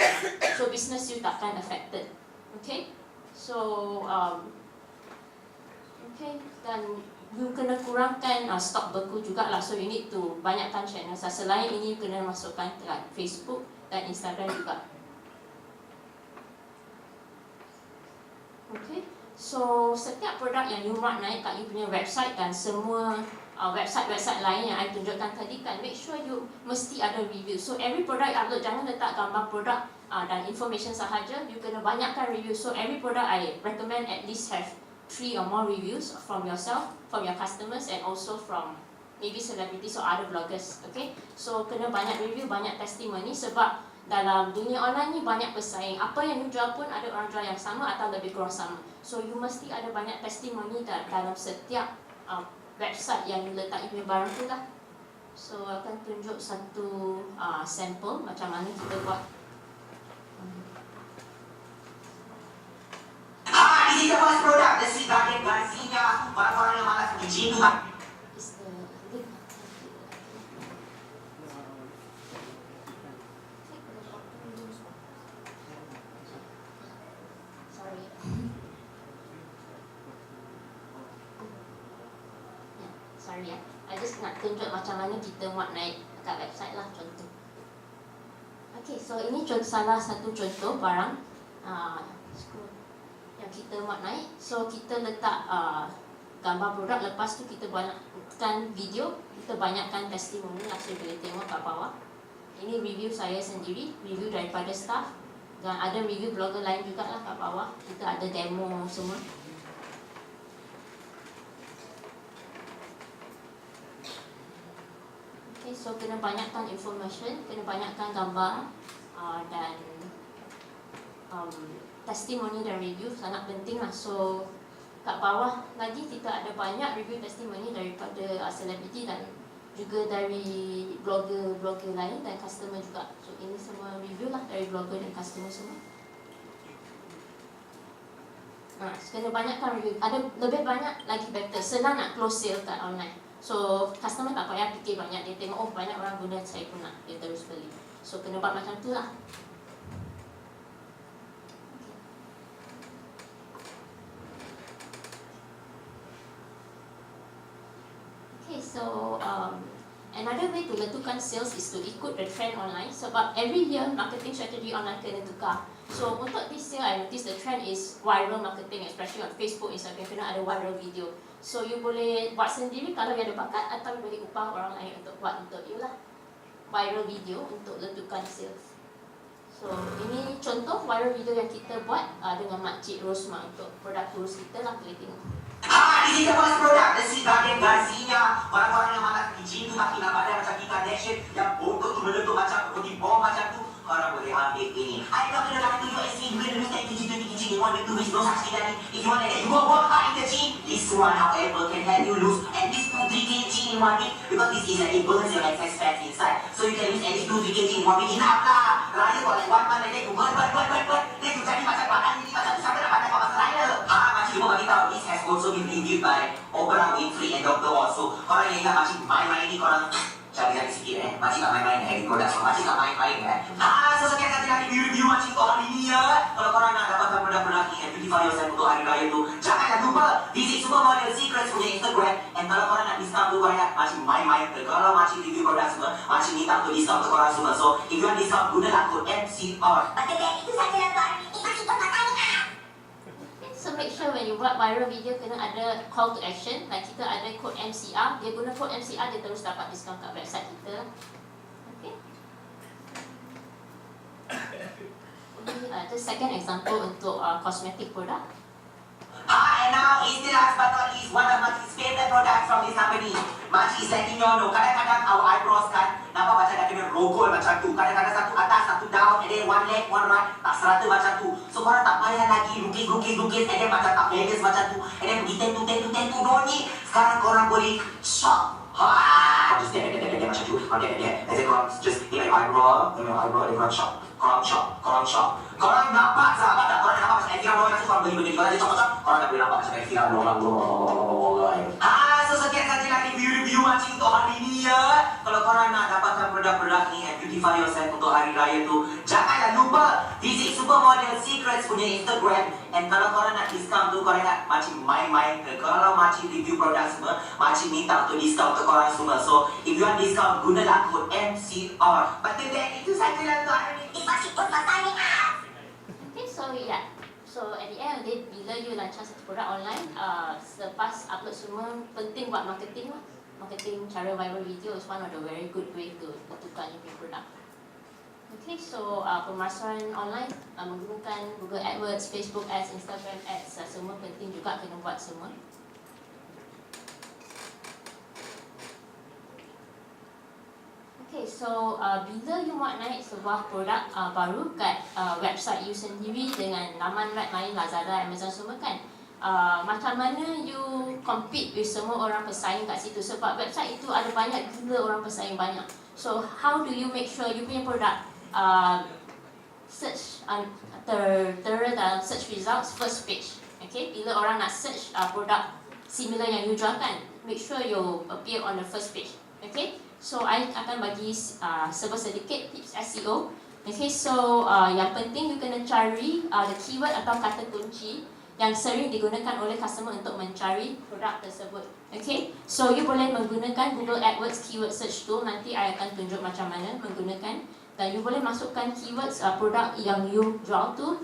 So business you takkan affected. Okay, so okay, dan you kena kurangkan stok beku jugalah. So you need to banyakkan channel. Selain ini you kena masukkan dekat Facebook dan Instagram juga. Okay, so setiap produk yang you buat naik kat you punya website dan semua website-website lain yang I tunjukkan tadi kan, make sure you mesti ada review. So every product you upload, jangan letak gambar produk dan information sahaja, you kena banyakkan review. So every product I recommend at least have 3 or more reviews from yourself, from your customers, and also from maybe celebrities or other bloggers. Okay, so kena banyak review, banyak testimoni, sebab dalam dunia online ni banyak pesaing. Apa yang you jual pun ada orang jual yang sama atau lebih kurang sama. So you mesti ada banyak testimoni dalam setiap website yang you letak you barang tu lah. So akan tunjuk satu sampel macam mana kita buat. This is the first product, the sebagai pastinya barang-barang yang malas kecintaan. Sorry ya, I just nak tunjuk macam mana kita buat naik kat website lah, contoh. Okay, so ini salah satu contoh barang yang kita buat naik. So kita letak gambar produk, lepas tu kita banyakkan video, kita banyakkan testimoni lah. So boleh tengok kat bawah. Ini review saya sendiri, review daripada staff, dan ada review blogger lain juga lah kat bawah. Kita ada demo semua. Okay, so kena banyakkan information, kena banyakkan gambar dan testimoni dan review sangat penting lah. So kat bawah lagi kita ada banyak review testimoni daripada selebriti dan juga dari blogger lain dan customer juga. So ini semua review lah dari blogger dan customer semua. Kena banyakkan review. Ada lebih banyak lagi better. Senang nak close sale kat online. So customer tak payah fikir banyak. Dia tengok banyak orang guna, saya pun nak. Dia terus beli. So kena buat macam tu lah. Okay, so another way to letukan sales is to ikut the trend online. Sebab every year marketing strategy online kena tukar. So untuk this year, I notice the trend is viral marketing, especially on Facebook, Instagram, kena ada viral video. So you boleh buat sendiri kalau you ada bakat, atau you boleh upah orang lain untuk buat untuk you lah. Viral video untuk letukan sales. So ini contoh viral video yang kita buat dengan Makcik Rosma untuk produk kurus kita lah, boleh tengok. This is the first product, the SITEC Garcinya. Orang-orang yang makan hijau tu tapi nak badan macam Kardashian, yang bodoh tu meletup macam seperti bom macam tu. Orang boleh ambil ini. I got to learn to do USC, you can lose that kg, 20 kg in 1 to 2 weeks, no such thing. If you want to get, you go work hard in the gym. This one, however, can help you lose at least 2-3 kg in 1 week, because this is it burns your excess fat inside. So you can lose at least 2-3 kg in 1 week. Enough lah. Raya got like 1 month like that, you burn. Then you jadi macam badan ini, macam tu sampai nak badan kau pasal raya. Makcik Ibu bagi tahu, this has also been reviewed by Oprah Winfrey and Dr. Also. Korang yang ingat Makcik main-main ni, korang cari-cari sikit Makcik tak main-main edit produk, so Makcik tak main-main so sekian saja review Makcik untuk hari ni ya. Kalau korang nak dapatkan produk-produk ni and beautify yourself untuk hari raya tu, janganlah lupa visit Supermodel Secrets punya Instagram. And kalau korang nak discount tu, korang ingat Makcik main-main ke. Kalau Makcik review produk semua, Makcik minta untuk discount untuk korang semua. So if you want discount, gunalah kod MCR. Itu saja lah untuk hari ni. Makcik tak makan. So make sure when you buat viral video kena ada call to action. Like kita ada kod MCR, dia guna kod MCR, dia terus dapat diskaun kat website kita. Okay. Just second example untuk cosmetic product. And now is the last but not least, one of Makcik's favorite products from this company. Makcik is letting you all know, kadang-kadang our eyebrows kan nampak macam dah kena rogol macam tu. Kadang-kadang satu atas, satu down, and then one left, one right, tak serata macam tu. So korang tak payah lagi lukis, and then macam tak fairness macam tu, and then pergi tentu, no need. Sekarang korang boleh shop. Just there, macam tu. And then korang just in your eyebrow, then korang shop. Korang shop. Korang nampak sahabat tak? Korang nampak macam Elvira Roy macam tu, korang beli benda ni. Korang ada cocok, korang dah boleh nampak macam Elvira Roy. So sekian saja lah review Makcik untuk hari ni ya. Kalau korang nak dapatkan produk-produk ni and beautify yourself untuk hari raya tu, janganlah lupa visit Supermodel Secrets punya Instagram. And kalau korang nak discount tu, korang ingat Makcik main-main ke. Kalau Makcik review produk semua, Makcik minta untuk discount untuk korang semua. So if you want discount, gunalah kod MCR. But then itu saja lah untuk hari ni. Makcik pun pasal ni. Okay, so yeah. So at the end of the day, bila you lancar satu produk online, selepas upload semua, penting buat marketing lah. Marketing cara viral video is one of the very good way to tukar your produk. Okay, so pemasaran online menggunakan Google AdWords, Facebook Ads, Instagram Ads, semua penting juga kena buat semua. Okay, so bila you nak naik sebuah produk baru kat website you sendiri dengan laman web lain, Lazada, Amazon semua kan, macam mana you compete with semua orang pesaing kat situ, sebab website itu ada banyak gila orang pesaing banyak. So how do you make sure you punya produk search dalam search results first page? Okay, bila orang nak search produk similar yang you jual kan, make sure you appear on the first page. Okay, so I akan bagi sedikit tips SEO. Okay, so yang penting you kena cari the keyword atau kata kunci yang sering digunakan oleh customer untuk mencari produk tersebut. Okay, so you boleh menggunakan Google AdWords keyword search tool. Nanti I akan tunjuk macam mana menggunakan, dan you boleh masukkan keywords produk yang you jual tu,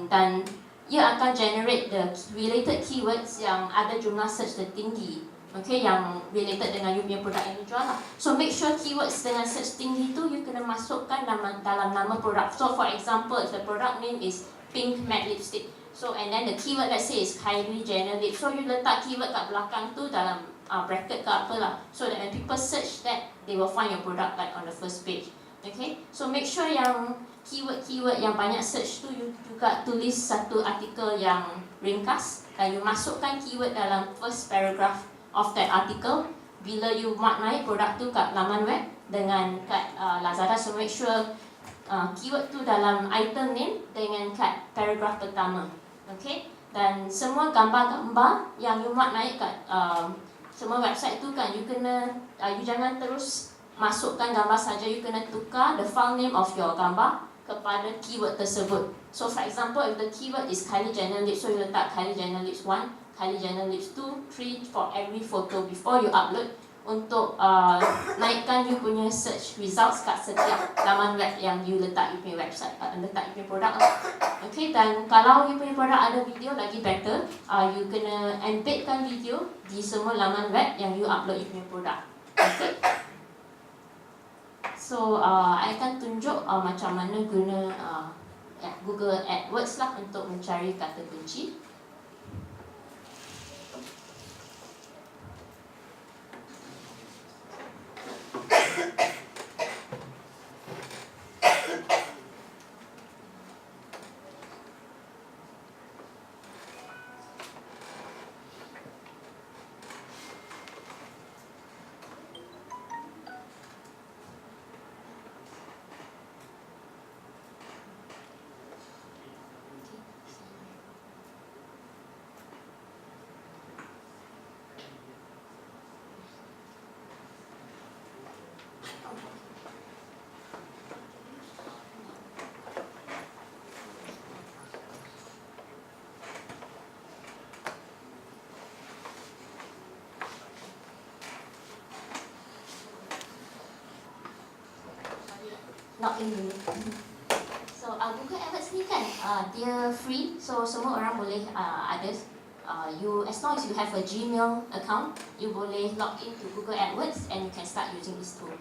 dan ia akan generate the related keywords yang ada jumlah search tertinggi. Okay, yang related dengan you punya produk yang you jual lah. So make sure keywords dengan search tinggi tu you kena masukkan dalam nama produk. So for example, if the product name is pink matte lipstick, so and then the keyword let's say is Kylie Jenner lip, so you letak keyword kat belakang tu dalam bracket ke apa lah, so that when people search that, they will find your product like on the first page. Okay, so make sure yang keyword-keyword yang banyak search tu you juga tulis satu artikel yang ringkas, dan you masukkan keyword dalam first paragraph of that article bila you nak naik produk tu kat laman web dengan kat Lazada. So make sure keyword tu dalam item name dengan kat paragraph pertama. Okay, Dan semua gambar-gambar yang you muat naik kat semua website tu kan, you kena, you jangan terus masukkan gambar saja, you kena tukar the file name of your gambar kepada keyword tersebut. So for example, if the keyword is Kylie Jenner lips, so you letak Kylie Jenner lips 1, Kylie Jenner lips 2, 3 for every photo before you upload, untuk naikkan you punya search results kat setiap laman web yang you letak you punya website, letak you punya produk lah. Okay, dan kalau you punya produk ada video lagi better, you kena embedkan video di semua laman web yang you upload you punya produk. Okay. So I akan tunjuk macam mana guna Google AdWords lah untuk mencari kata kunci. Login dulu. So Google AdWords ni kan dia free, so semua orang boleh ada. You as long as you have a Gmail account, you boleh log in to Google AdWords and you can start using this tool.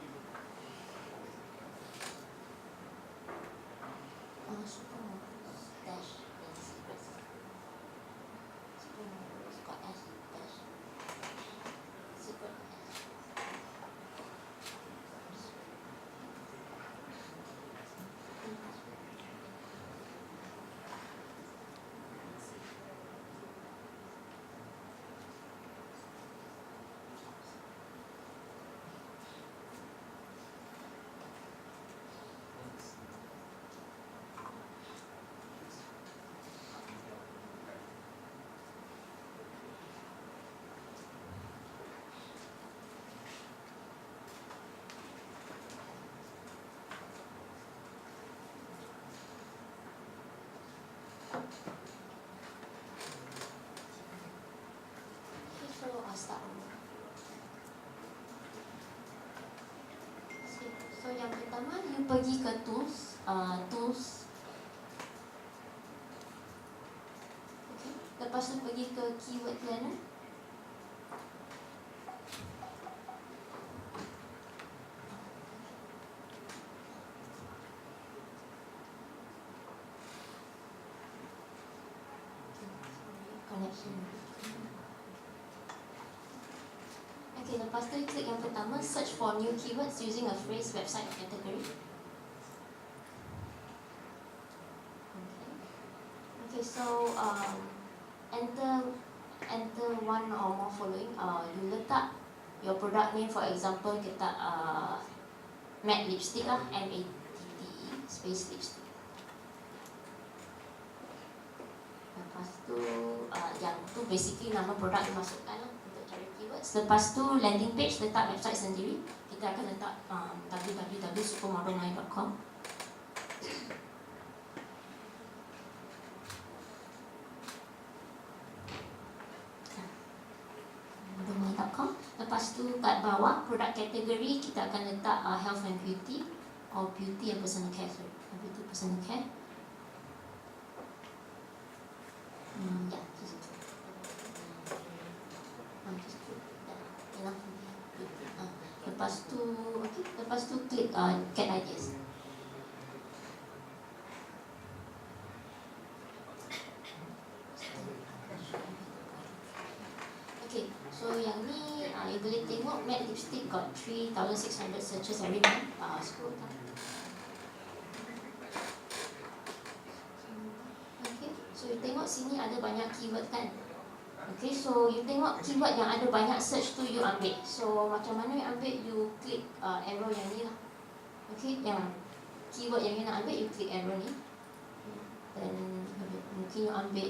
So yang pertama, you pergi ke tools, okay. Lepas tu pergi ke keyword planner. Okay, lepas tu klik yang pertama, search for new keywords using a phrase, website, category. Okay, so enter one or more following. You letak your product name, for example, kita matte lipstick lah, MATTE space lipstick. Lepas tu yang tu basically nama produk dimasukkan lah untuk cari keywords. Lepas tu landing page, letak website sendiri. Kita akan letak www.supermodelmind.com. modelmind.com. Lepas tu kat bawah produk kategori kita akan letak health and beauty or beauty and personal care. Beauty personal care. Ya, just itu. Lepas tu, okay. Lepas tu klik get ideas. Okay, so yang ni you boleh tengok matte lipstick got 3,600 searches every month. Scroll down. Okay, so you tengok sini ada banyak keyword kan. Okay, so you tengok keyword yang ada banyak search tu you ambil. So macam mana you ambil, you klik arrow yang ni lah. Okay, yang keyword yang you nak ambil, you klik arrow ni. Dan mungkin you ambil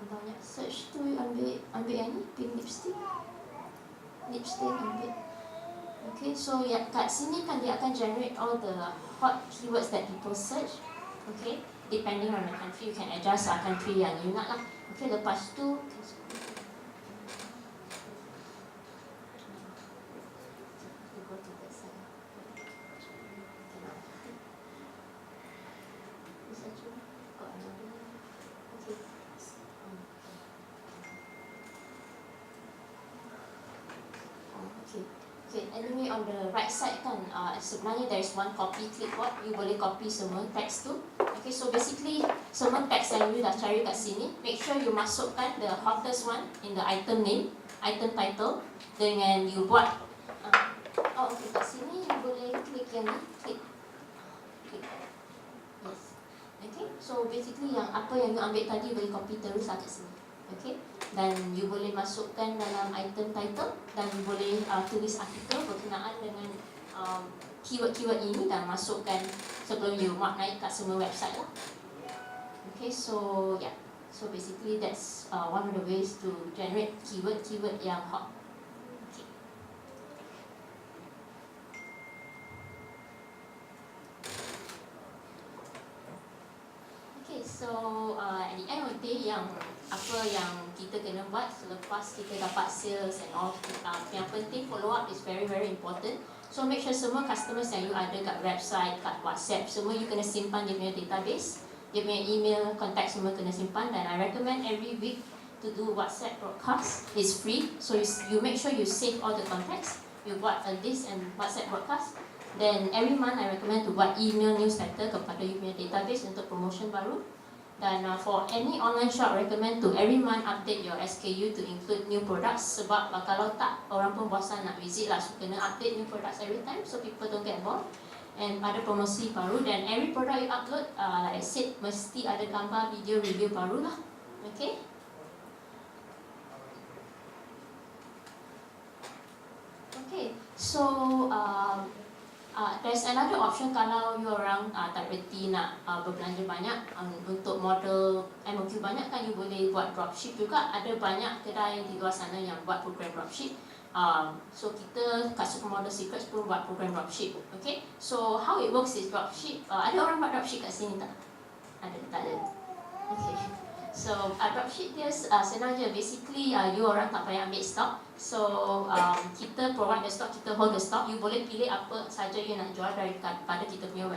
banyak search tu ambil yang ni, pink lipstick. Lipstick ambil. Okay, so kat sini kan dia akan generate all the hot keywords that people search. Okay, depending on the country, you can adjust country yang you nak lah. Okay, lepas tu Okay, anyway on the right side kan sebenarnya there is one copy clipboard, you boleh copy semua teks tu. Okay, so basically semua teks yang you dah cari kat sini, make sure you masukkan the hottest one in the item name, item title, dengan you buat okay, kat sini you boleh klik yang ni, klik. Yes. Okay, so basically yang apa yang you ambil tadi boleh copy terus kat sini. Okay, dan you boleh masukkan dalam item title dan you boleh tulis artikel berkenaan dengan keyword-keyword ini dan masukkan sebelum you naik kat semua website lah. Okay, so yeah, so basically that's one of the ways to generate keyword yang hot. Okay, so at the end of the day apa yang kita kena buat selepas kita dapat sales and all, yang penting follow up is very very important. So make sure semua customers yang you ada kat website, kat WhatsApp, semua you kena simpan dia punya database, dia punya email, contact semua kena simpan. Dan I recommend every week to do WhatsApp broadcast. It's free, so you make sure you save all the contacts, you buat a list and WhatsApp broadcast. Then every month I recommend to buat email newsletter kepada you punya database untuk promotion baru. Dan for any online shop, recommend to every month update your SKU to include new products. Sebab kalau tak, orang pun bosan nak visit lah. So kena update new products every time so people don't get bored. And ada promosi baru. Dan every product you upload, like I said, mesti ada gambar, video, review baru lah. Okay. Okay, so there's another option kalau you orang tak reti nak berbelanja banyak untuk model MOQ banyak kan, you boleh buat dropship juga. Ada banyak kedai di luar sana yang buat program dropship. So kita kat Supermodel Secrets pun buat program dropship. Okay, so how it works is dropship. Ada orang buat dropship kat sini tak? Ada, tak ada? Okay. So dropship dia senang je. Basically you orang tak payah ambil stock. So kita provide the stock, kita hold the stock. You boleh pilih apa saja you nak jual daripada kita punya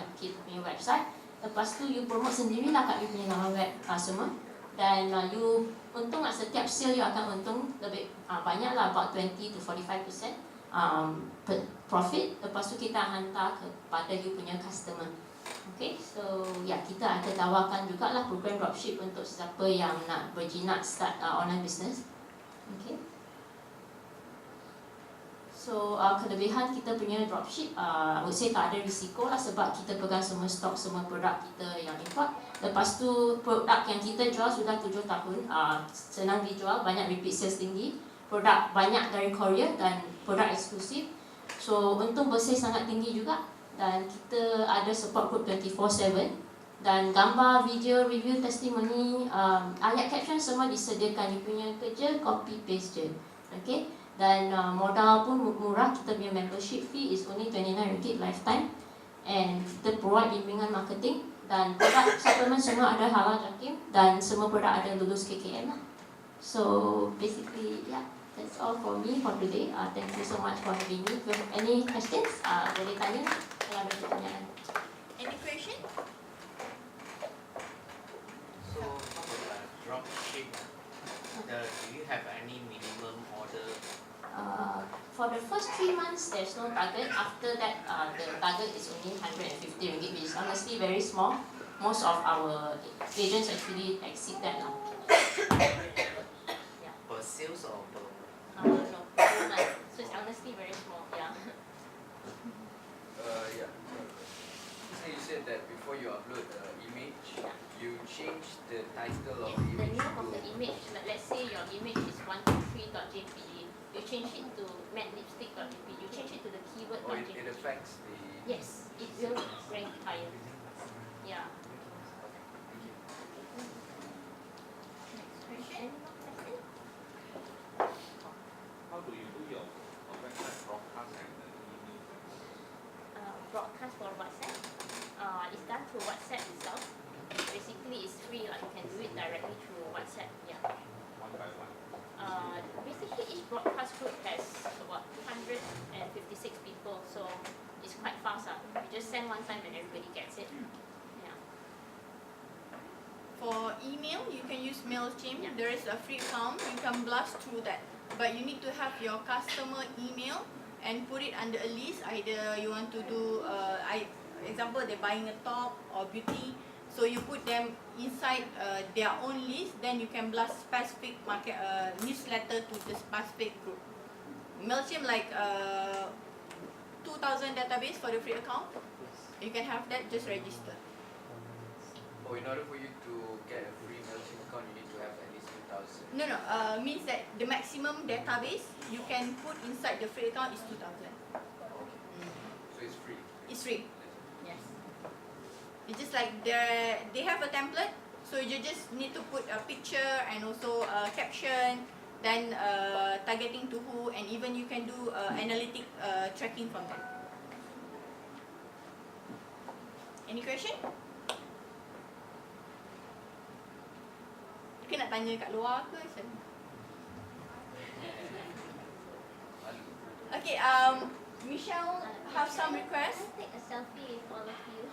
website. Lepas tu you promote sendirilah kat you punya laman web semua. Dan you untung lah, setiap sale you akan untung lebih banyak lah, about 20 to 45% profit. Lepas tu kita hantar kepada you punya customer. Okay, so kita ada tawarkan jugalah program dropship untuk siapa yang nak berjinak start online business. Okay. So kelebihan kita punya dropship, I would say tak ada risiko lah sebab kita pegang semua stok, semua produk kita yang import. Lepas tu produk yang kita jual sudah 7 tahun, senang dijual, banyak repeat sales tinggi, produk banyak dari Korea dan produk eksklusif. So untung bersih sangat tinggi juga. Dan kita ada support group 24/7. Dan gambar, video, review, testimoni, ayat caption semua disediakan. You punya kerja copy paste je. Okay. Dan modal pun murah. Kita punya membership fee is only RM29 lifetime. And kita provide bimbingan marketing. Dan produk supplement semua ada halal jakim. Dan semua produk ada lulus KKM lah. So basically that's all for me for today. Thank you so much for having me. If you have any questions, boleh tanya kalau ada pertanyaan. Any question? So how about dropship? Do you have any minimum order? For the first 3 months, there's no target. After that, the target is only RM150, which is honestly very small. Most of our agents actually exceed that now. Per sales or per? No, per month. So it's honestly very small. Yeah. So you said that before you upload the image, you change the title of the The image name of the image, let's say your image is 123.jpg, you change it to matte-lipstick.jpg, you change it to the keyword or it .jpg. affects the. Yes, it will rank higher. Yeah. Thank you. Next question. can use MailChimp. There is a free account. You can blast through that. But you need to have your customer email and put it under a list. Either you want to do, example, they're buying a top or beauty. So you put them inside their own list. Then you can blast specific market newsletter to the specific group. MailChimp like 2,000 database for the free account. You can have that, just register. Oh, in order for you to get a free MailChimp account, you need to have at least 2,000. No, means that the maximum database you can put inside the free account is 2,000. So it's free. It's free. Yes. It's just like they have a template, so you just need to put a picture and also a caption, then targeting to who, and even you can do analytic tracking from that. Any question? Ke nak tanya kat luar ke? Okay, Michelle have some requests. Can I take a selfie with all of you?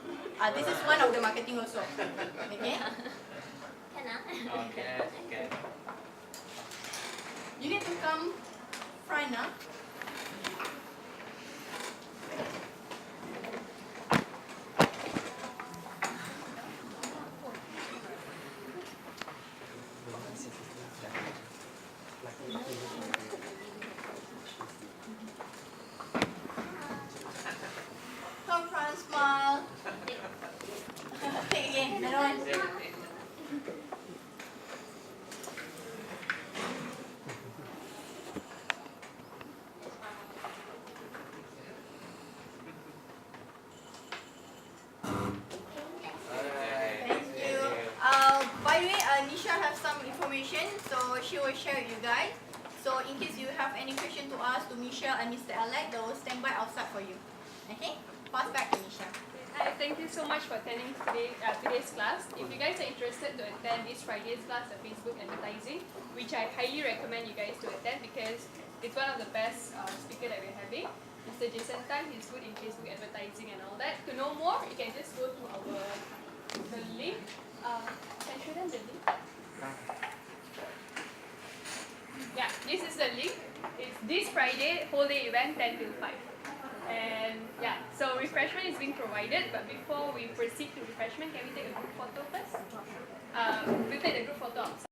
This is one of the marketing also. Okay. Can I? Okay. You need to come front now. Come front, smile. Take again, another one. Thank you. By the way, Nisha has some information, so she will share with you guys. So in case you have any question to ask to Michelle and Mr. Alec, they will stand by outside for you. Okay? Pass back to Nisha. Hi, thank you so much for attending today's class. If you guys are interested to attend this Friday's class of Facebook advertising, which I highly recommend you guys to attend because it's one of the best speaker that we're having. Mr. Jason Tan, he's good in Facebook advertising and all that. To know more, you can just go to the link. Can I show them the link? Yeah, this is the link. It's this Friday, whole day event, 10 till 5. And yeah, so refreshment is being provided, but before we proceed to refreshment, can we take a group photo first? We'll take the group photo outside.